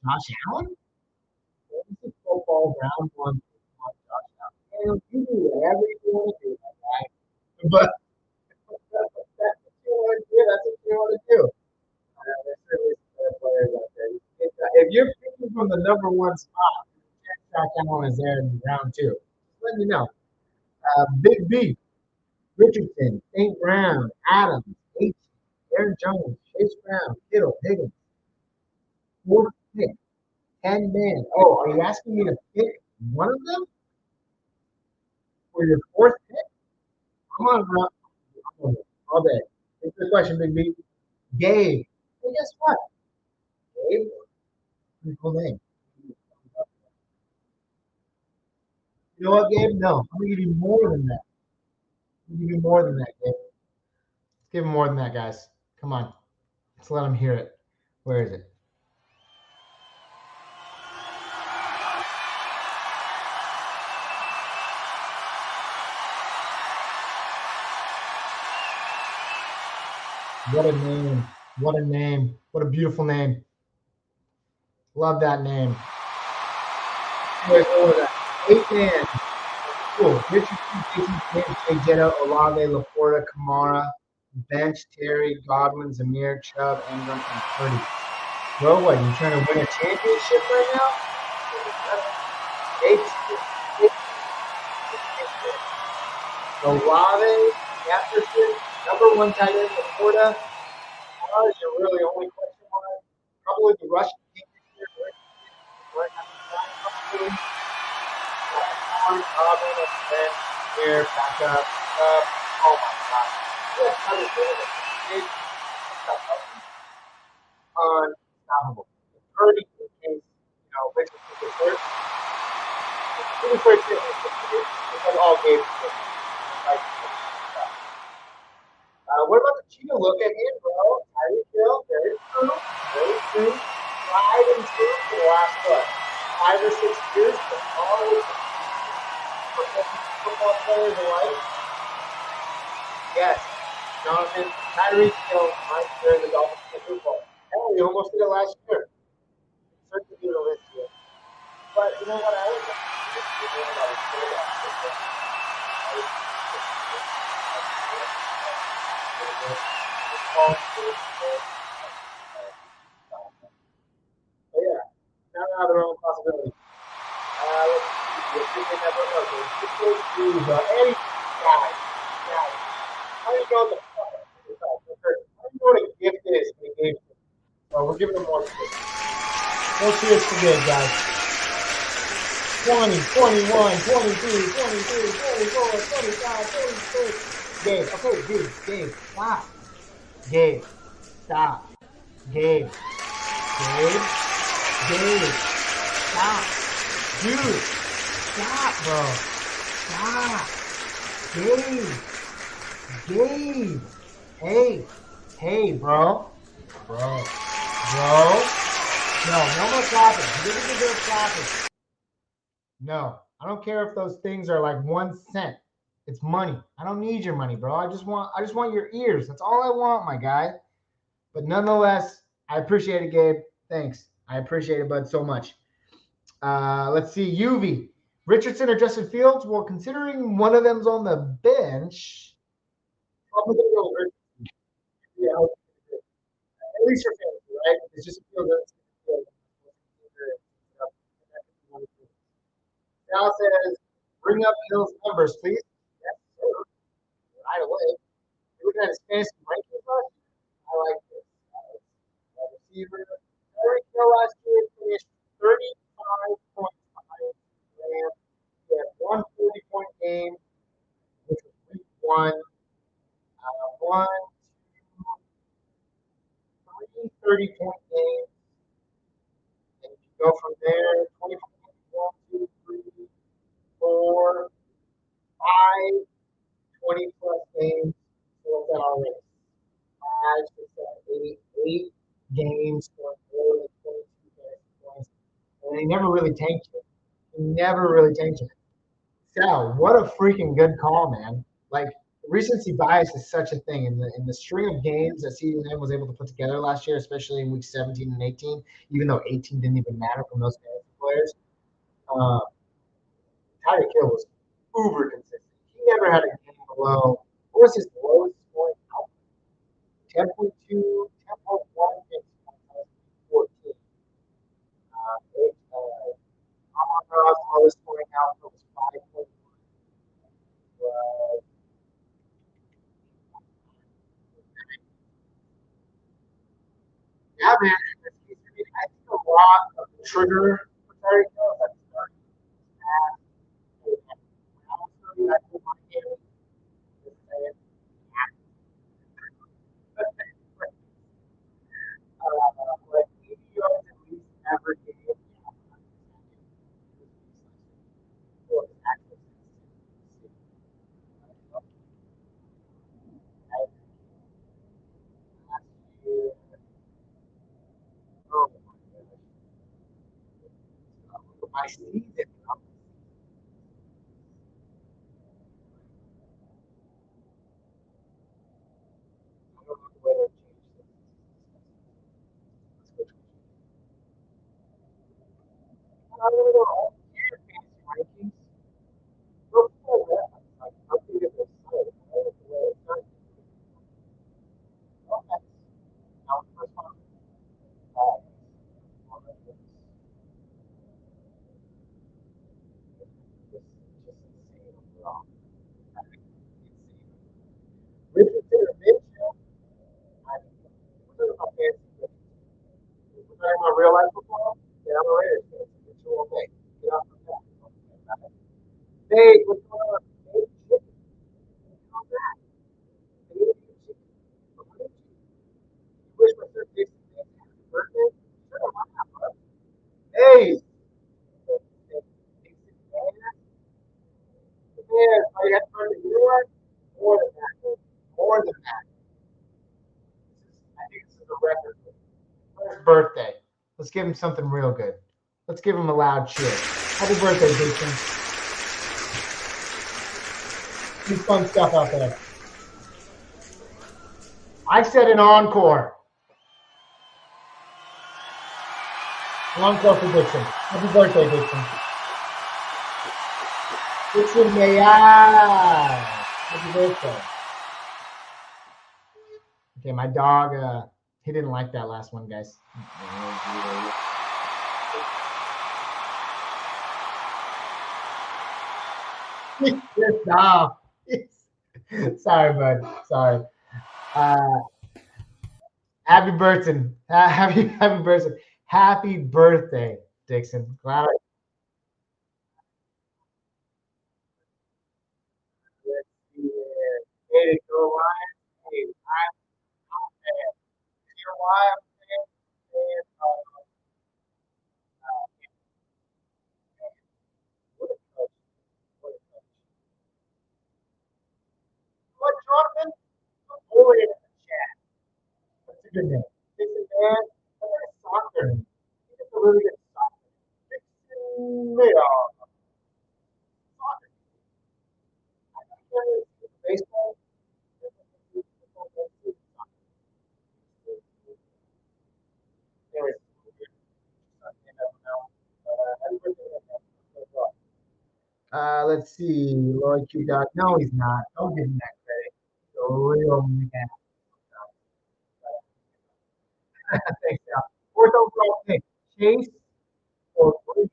Josh Allen? Fantasy football round one pick on Josh Allen. Daniel, you do whatever you want to do, my guy. But that's what you want to do. That's what you want to do. There's certainly some players out there. If you're picking from the number one spot, Josh Allen is there in round two. Just let me know. Big B, Richardson, St. Brown, Adams, H. Aaron Jones, Chase Brown, Kittle, Higgins. Fourth pick, 10 man. Oh, are you asking me to pick one of them for your fourth pick? I'm on all day. Thanks for the question, Big B. Gabe. Hey, guess what? Gabe. Pretty cool name. You know what, Gabe? No, I'm gonna give you more than that. I'm gonna give you more than that, Gabe. Let's give him more than that, guys. Come on. Let's let him hear it. Where is it? What a name. What a name. What a beautiful name. Love that name. Anyways, what was that? 8-man. Cool. Richardson, Jason Smith, Jay Jetta, Olave, LaPorta, Kamara, Bench, Terry, Godwin, Zamir, Chubb, Ingram, and Purdy. Bro, what? You trying to win a championship right now? Olave, Jefferson, number one tight end, LaPorta. Kamara is your really only question mark. Probably the rushing team this year. Robin, and then here, back up. Oh my God. Unstoppable. Purdy, in case, Richardson gets hurt. It's like all games. What about the Cheetah? Look at him, bro. Tyreek Hill, very true. Very true. Tried and true for the last, 5 or 6 years, but always football players alike. Yes. Jonathan, Tyreek Hill might carry the Dolphins to the Super Bowl. Hell, we almost did it last year. Certainly do it this year. But you know what? I always yeah, now they're own possibility. Let's see. Never know. Any guys, how do you know the fuck? How do you know what a gift is in a game? So we're giving them more cheers. More cheers for good, guys. 20, 21, 22, 23, 24, 25, 26. Gabe, okay, dude, Gabe, stop. Gabe, stop. Gabe, stop. Dude, stop, bro. Stop. Gabe. Hey, bro. No more clapping. You didn't deserve clapping. No, I don't care if those things are like 1 cent. It's money. I don't need your money, bro. I just want your ears. That's all I want, my guy. But nonetheless, I appreciate it, Gabe. Thanks. I appreciate it, bud, so much. Let's see. UV. Richardson or Justin Fields? Well, considering one of them's on the bench, probably going to go Richardson. Yeah, at least for fantasy, right? It's just a field. Sal says, bring up Hill's numbers, please. Yes, sir. Right away. You're looking at his fantasy rankings last year? I like this. Receiver. Eric Hill last year finished 35 points behind Ram. He had 140-point game, which was week 1. One, two, 30-point games. And you go from there, 20 points, 1, 2, 3, 4, 5, 20-plus games. So what's that already? 5, 6, 7, 8 games for more than 22 points. And he never really tanked it. Sal, what a freaking good call, man. Like, recency bias is such a thing. In the string of games that CeeDee was able to put together last year, especially in week 17 and 18, even though 18 didn't even matter for most fantasy players, uh, Tyreek Hill was uber consistent. He never had a game below. What was his lowest scoring output? 10.2, 10.1, 14. Amon Ross' lowest scoring output was 5.1. Yeah, man. I think a lot of the trigger for Tyreek Hill is at the start. I put my hand in and like 80 yards at least every game. So it's actually last year. Oh my goodness. My season. I don't know the way to change this. rankings. Look for reference. Like, looking at this site, right, the way it's done. Okay. Now, first one. Just insane overall. Richardson or Mitchell? I mean, we're talking about fantasy football. We're talking about real life football. Yeah, I'm a Raiders fan. Mitchell, okay. Get off the back. Hey, what's going on? Hey, chicken. Come back. Hey, chicken. What did you wish my third Jason happy birthday? Sure, why not, bud? Hey. Man, are you happy birthday? You know what? More than that. More than that. I think this is a record. First birthday. Let's give him something real good. Let's give him a loud cheer. Happy birthday, Jason. Do fun stuff out there. I said an encore. An encore for Dixon. Happy birthday, Dixon. Dixon, may I? Happy birthday. Okay, my dog, he didn't like that last one, guys. No. Sorry, bud. Sorry. Happy birthday. Happy birthday. Happy birthday, Dixon. Glad I let's see it. Hey, go Lions. Hey, I'm a fan. You know why I'm a fan? And, what a coach. What a coach. What, Jonathan? Boy in the chat. That's a good name. Dixon, man. I'm going to soccer. He's a really good soccer. Dixon, yeah. Soccer. I can't really see baseball. Anyways, let's see. Lloyd Q. Dot. No, he's not. Don't give him that credit. He's a real man. Thanks, Al. Fourth overall pick. Chase or Brees.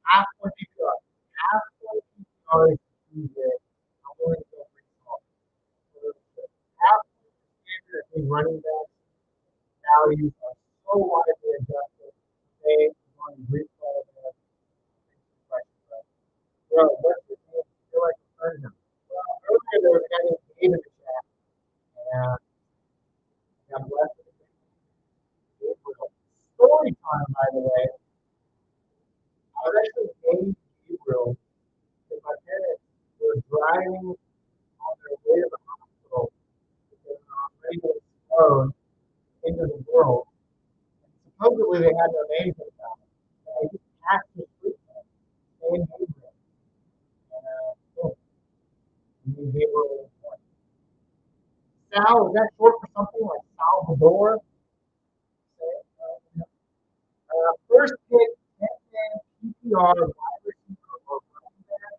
Half point PPR. Half point PPR is easy. I'm willing to go Brees Hall. Half point standard. I think running back values are so widely adjusted. They want to Brees Hall. Bro, what's his name? I feel like I've heard him. Earlier there was a guy named Dave in the chat. And God bless him. Gabriel. Story time, by the way. I was actually named Gabriel because my parents were driving on their way to the hospital because ready to explode into the world. And supposedly they had no names at the time. And I just passed the street name, named Gabriel. And boom, named Gabriel. Sal, is that short for something like Salvador? First pick, 10-man PPR wide receiver or running back,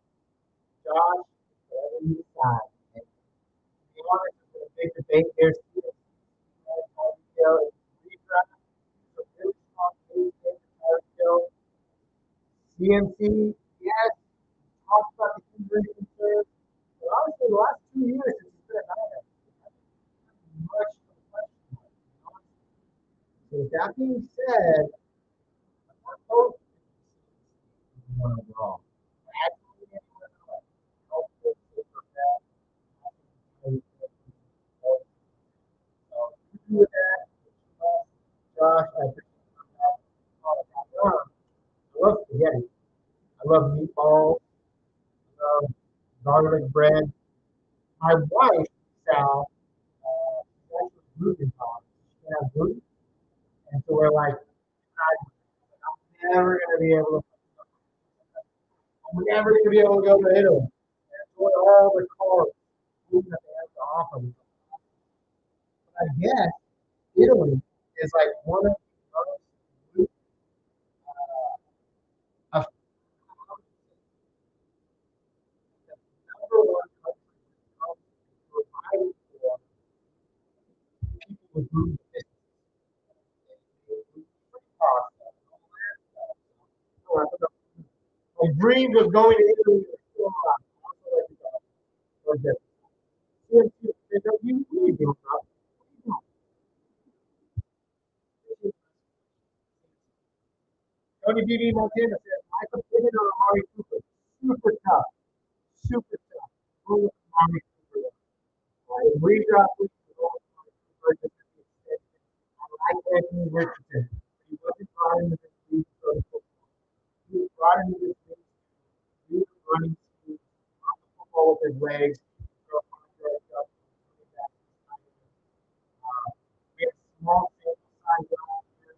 Josh, whatever you decide. And to be honest, it's a big debate there. CMC, yes, talked about the injury concerns, but honestly, the last 2 years, it's been a nightmare. Much of a question mark. So with that being said, I'm not opposed to one overall. Actually, anyone else. I'll put it for that. So, you do with that. Josh, I appreciate that. I love spaghetti. I love meatballs. I love garlic bread. My wife, Sal, she's actually gluten intolerant. She can't have gluten. And so we're like, I'm never going to be able to, I'm never going to be able to go to Italy and enjoy all the carbs gluten that they have to offer. But I guess Italy is like one of the most gluten, uh, dreams of going to Italy are still alive. You doing, bro? Tony BB Montana said, Michael Pittman or Amari Cooper? Super tough. Super tough. Go with Amari Cooper. Redraft week was all Amari Cooper. I like Anthony Richardson. He wasn't brought into this league for the football. He was brought into this league to do the running speed, off the football with his legs. Throw a contract up, coming back. We have small sample size around here.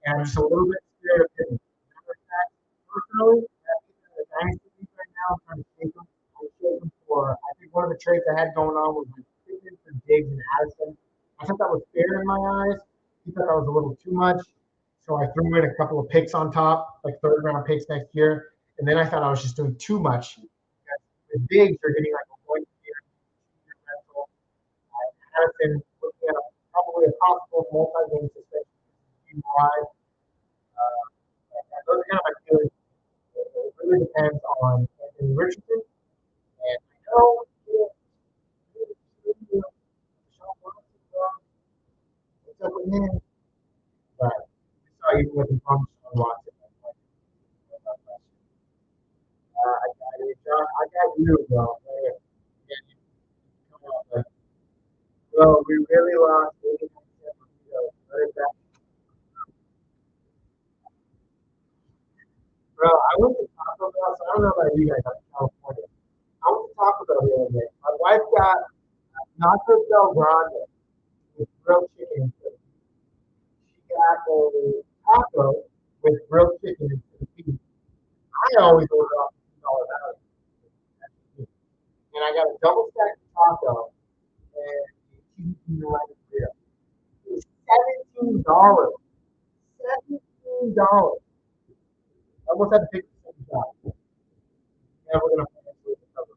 And I'm just a little bit scared of him. Matter of fact, personally, in the dynasty league right now, I'm trying to shake him. I'm shaking for, I think one of the trades I had going on was like Pickens for Diggs and Addison. I thought that was fair in my eyes. He thought that was a little too much. So I threw in a couple of picks on top, like third round picks next year. And then I thought I was just doing too much. The Diggs are getting like a 1 year rental. Addison looking at probably a possible multi-game suspension. Those are kind of my feelings. It really depends on Anthony Richardson. And I know Sean Watson, what's up with him? But we saw even with the from Sean Watson. I got it, John. I got you, bro. Come on, man. Bro, we really lost 89 Let it back. Bro, I went to Taco Bell, so I don't know about you guys out in California. I went to Taco Bell the other day. My wife got Nacho Del Grande with grilled chicken. She got a taco with grilled chicken instead of beef. I always order off $2 value. And I got a double stack taco and a cheesy lemon grill. It was $17. $17. I almost had to pick the same job. Never gonna financially recover.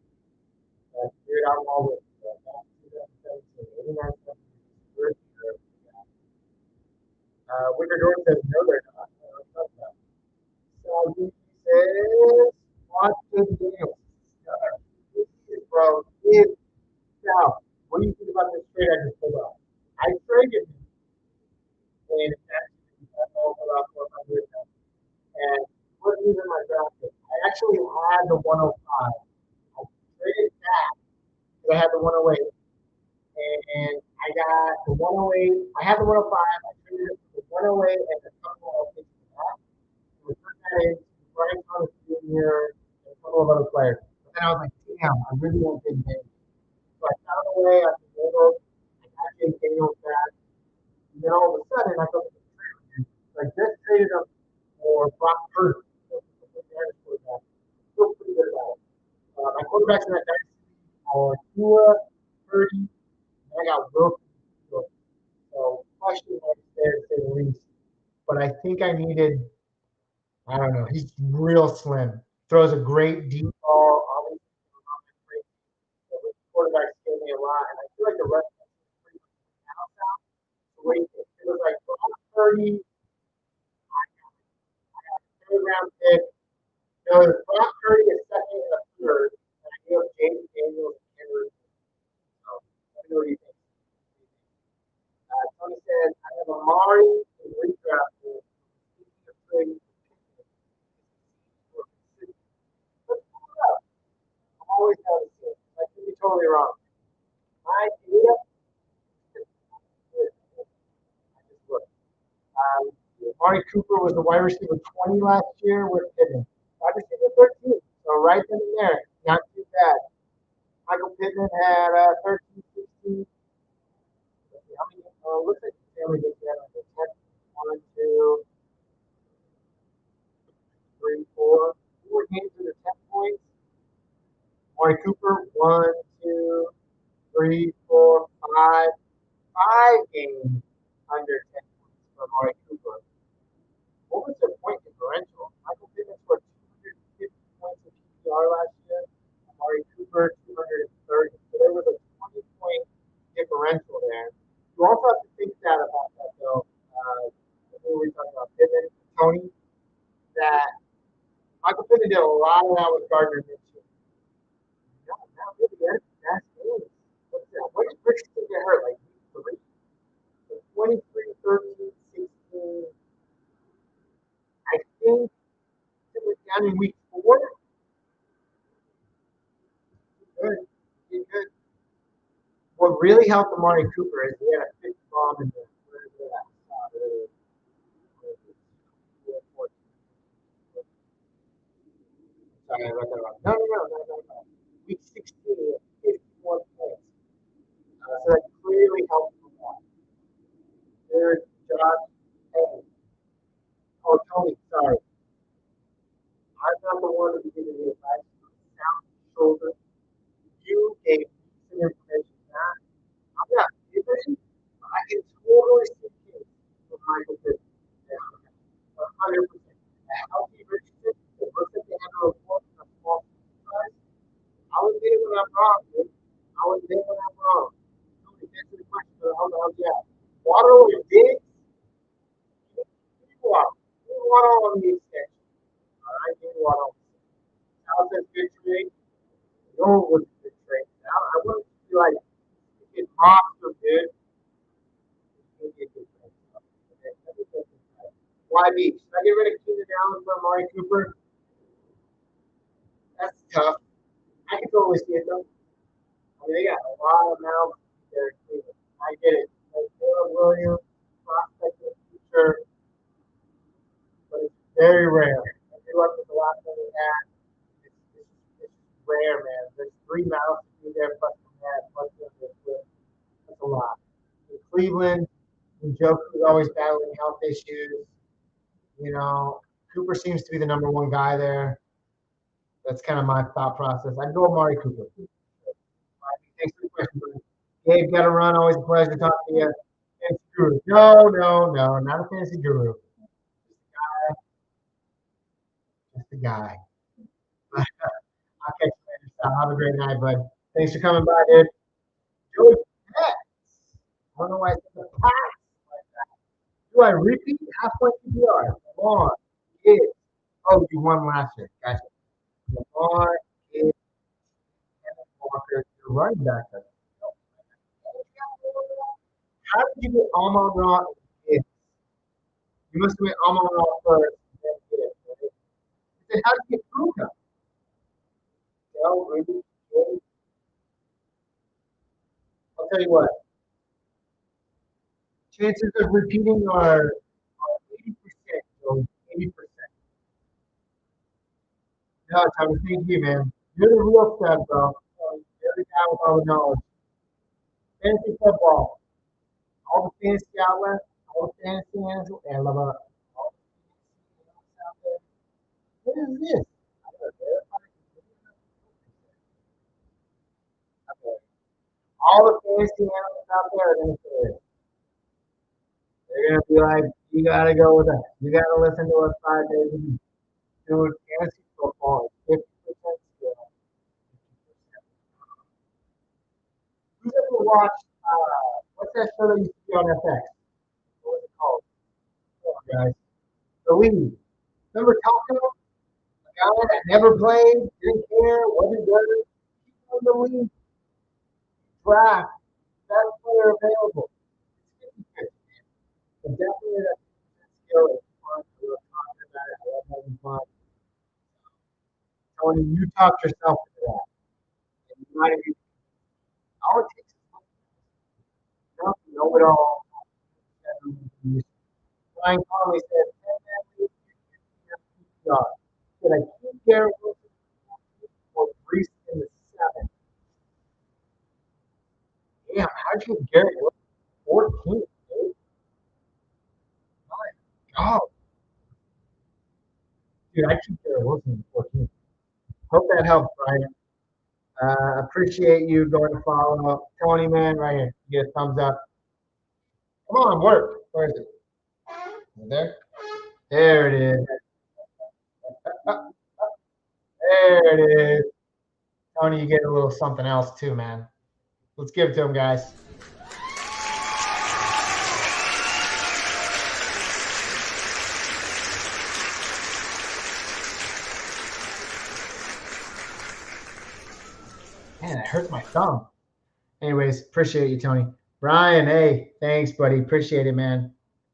I figured out all this. Back in 2017, 89 cents. Wicker Jordan says, no, they're not. So he says, watch good Daniels. This is from his South. What do you think about this trade I just pulled off? I traded him, and it's actually about 400 now. And wasn't even my draft pick. I actually had the 105. I traded back because I had the 108. And I got the 108. I had the 105. I traded it for the 108 and a couple of picks for that. And we turned that into Brian Thomas Jr. and a couple of other players. But then I was like, damn, I really want Big Daniels. So I found a way. I was I got Big Daniels back. And then all of a sudden, I thought, like, just traded him for Brock Purdy. Still pretty good about it. My quarterbacks in that dynasty are Tua, Purdy, and I got Wilson. So question marks there to say the least. But I think I needed, I don't know, he's real slim. Throws a great deep ball. Obviously, the quarterback scared me a lot. And I feel like the rest of them pretty much out now. It was like Brock Purdy, third round pick. No, it was Brock Purdy a second and a third. And I gave up James Daniels and Henry. So let me know what you think. Tony says, I have Amari and redraft pool. Speaking of trading, let's pull it up. I'm always how to say it. I could be totally wrong. My data, I just looked. Amari Cooper was the wide receiver 20 last year with Pittman. Wide receiver 13. So right then and there, not too bad. Michael Pittman had 13, 16. How many? Looks like the family did that on the 10. 1, 2, 3, 4. 4 games under 10 points. Amari Cooper, 1, 2, 3, 4, 5. 5 games under 10 points for Amari Cooper. What was their point differential? Michael Pittman scored 250 points in PPR last year. Amari Cooper, 230. So there was a 20-point differential there. You also have to think that about that, though. When we were talking about Pittman, Tony, that Michael Pittman could have done a lot of that with Gardner Minshew. No, not really. That's good. What's that? When did Richardson get hurt? Like week 3? 23, 13, 16. I think it was down in week 4. Good. Good. What really helped Amari Cooper is he had a 50 bomb in the sorry, I read that wrong. No. Week 16, 51 points. So that clearly helped him a lot. There's Josh. Hey. Oh, Tony, sorry. I'm not the one who gave you the advice on the sound shoulder. You gave me some information that I'm not giving. I can totally see kids from Michael Pittman. 100%. Healthy Richardson, it looks like they have a report from a small size. I was there when I'm wrong, dude. I was there when I'm wrong. Tony, answer the question, but I'll help you out. Waddle or Diggs? Give me Waddle. Give me Waddle on the extension. All right, give me Waddle. How's that good trade? No, it was a good trade. Now, I wouldn't be like, it's monster, dude. It's a good trade. Okay, let me get this right. YB, should I get rid of Keenan Allen for Amari Cooper? That's tough. I can totally see it though. I mean, they got a lot of mouths there. I get it. Like Caleb Williams, prospect of the future, but it's very rare. I feel like with the last one we had, it's rare, man. There's 3 mouths to be there, plus the man, plus the other. That's a lot. In Cleveland, Njoku is always battling health issues. You know, Cooper seems to be the number 1 guy there. That's kind of my thought process. I'd go Amari Cooper. Thanks for the question, buddy. Gabe, got to run. Always a pleasure to talk to you. Fantasy guru. No, not a fantasy guru. Just a guy. I'll catch you later, Sal. Have a great night, bud. Thanks for coming by, dude. Joey Pets. I don't know why I said the pass like that. Do I repeat half-point PPR? Come on. Kids. Oh, you won last year. Gotcha. Lamar, Kids, and Walker, your running back. How did you get Amon Ra and Kids? You must have went Amon Ra first, and then Kids, right? I said, how did you get Puka? Well, Ruby, Kids. I'll tell you what. Chances of repeating are 80%, so 80%. No, Tommy, thank you, man. You're the real stud, bro. You're the guy with all the knowledge. Fantasy football. All the fantasy outlets, all the fantasy analysts, and I love all the fantasy analysts out there. What is this? I gotta verify. Okay. All the fantasy analysts out there are gonna say it. They're gonna be like, you gotta go with us. You gotta listen to us 5 days a week. Dude, fantasy football is 50% skill, 50%. Who's ever watched what's that show that used to be on FX? What was it called? Come on, guys. The League. Remember talking about a guy that never played, didn't care, wasn't good? He's on the league. Draft. Best player available. It's 50-50, man. But definitely that 50% skill is fun. We were talking about it. I love having fun. Tony, you talked yourself into that. And you might have been all it takes is one. You don't know it all. Ryan Conley said, 10 PPR. Did I keep Garrett Wilson or Brees in the 7th? Damn, how'd you get Garrett Wilson 14th, dude? My God. Dude, I keep Garrett Wilson 14th. Hope that helps, Brian. Appreciate you going to follow Tony, man, right here. You get a thumbs up. Come on, work. Where is it? Is it there? There it is. There it is. Tony, you get a little something else too, man. Let's give it to him, guys. Man, it hurts my thumb. Anyways, appreciate you, Tony. Brian, hey, thanks, buddy. Appreciate it, man.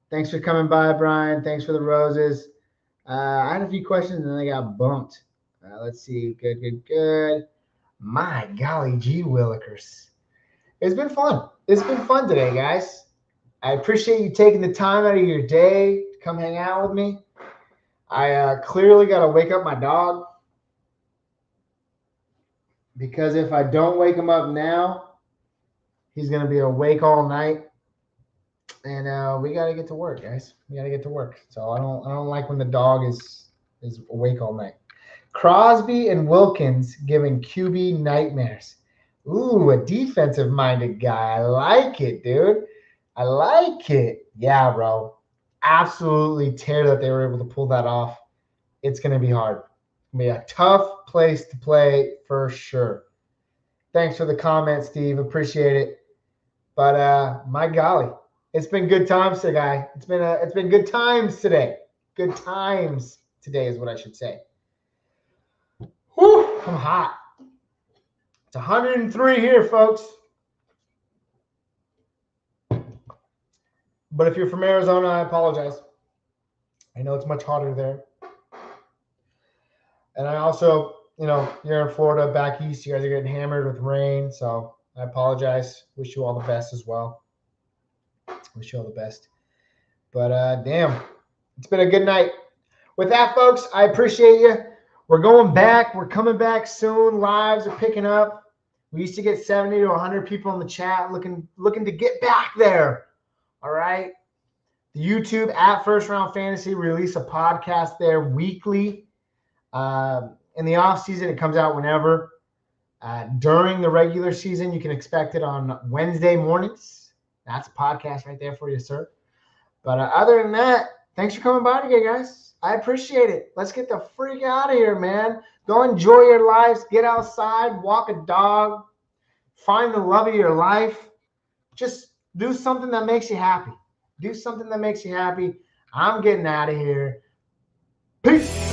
Thanks for coming by, Brian. Thanks for the roses. I had a few questions and then I got bumped. Let's see. Good. My golly gee willikers. It's been fun. It's been fun today, guys. I appreciate you taking the time out of your day to come hang out with me. I clearly got to wake up my dog because if I don't wake him up now, he's going to be awake all night. And we got to get to work, guys. We got to get to work. So I don't like when the dog is awake all night. Crosby and Wilkins giving QB nightmares. Ooh, a defensive-minded guy. I like it, dude. I like it. Yeah, bro. Absolutely tear that they were able to pull that off. It's going to be hard. It's going to be a tough place to play for sure. Thanks for the comment, Steve. Appreciate it. But my golly, it's been good times today. It's been good times today. Good times today is what I should say. Whew, I'm hot. It's 103 here, folks. But if you're from Arizona, I apologize. I know it's much hotter there. And I also, you're in Florida, back east, you guys are getting hammered with rain. So I apologize. Wish you all the best as well. Wish you all the best. But damn, it's been a good night. With that, folks, I appreciate you. We're going back. We're coming back soon. Lives are picking up. We used to get 70 to 100 people in the chat looking to get back there. All right. The YouTube at First Round Fantasy release a podcast there weekly. In the off season, it comes out whenever. During the regular season, you can expect it on Wednesday mornings. That's a podcast right there for you, sir. But other than that, thanks for coming by today, guys. I appreciate it. Let's get the freak out of here, man. Go enjoy your lives. Get outside. Walk a dog. Find the love of your life. Just do something that makes you happy. Do something that makes you happy. I'm getting out of here. Peace.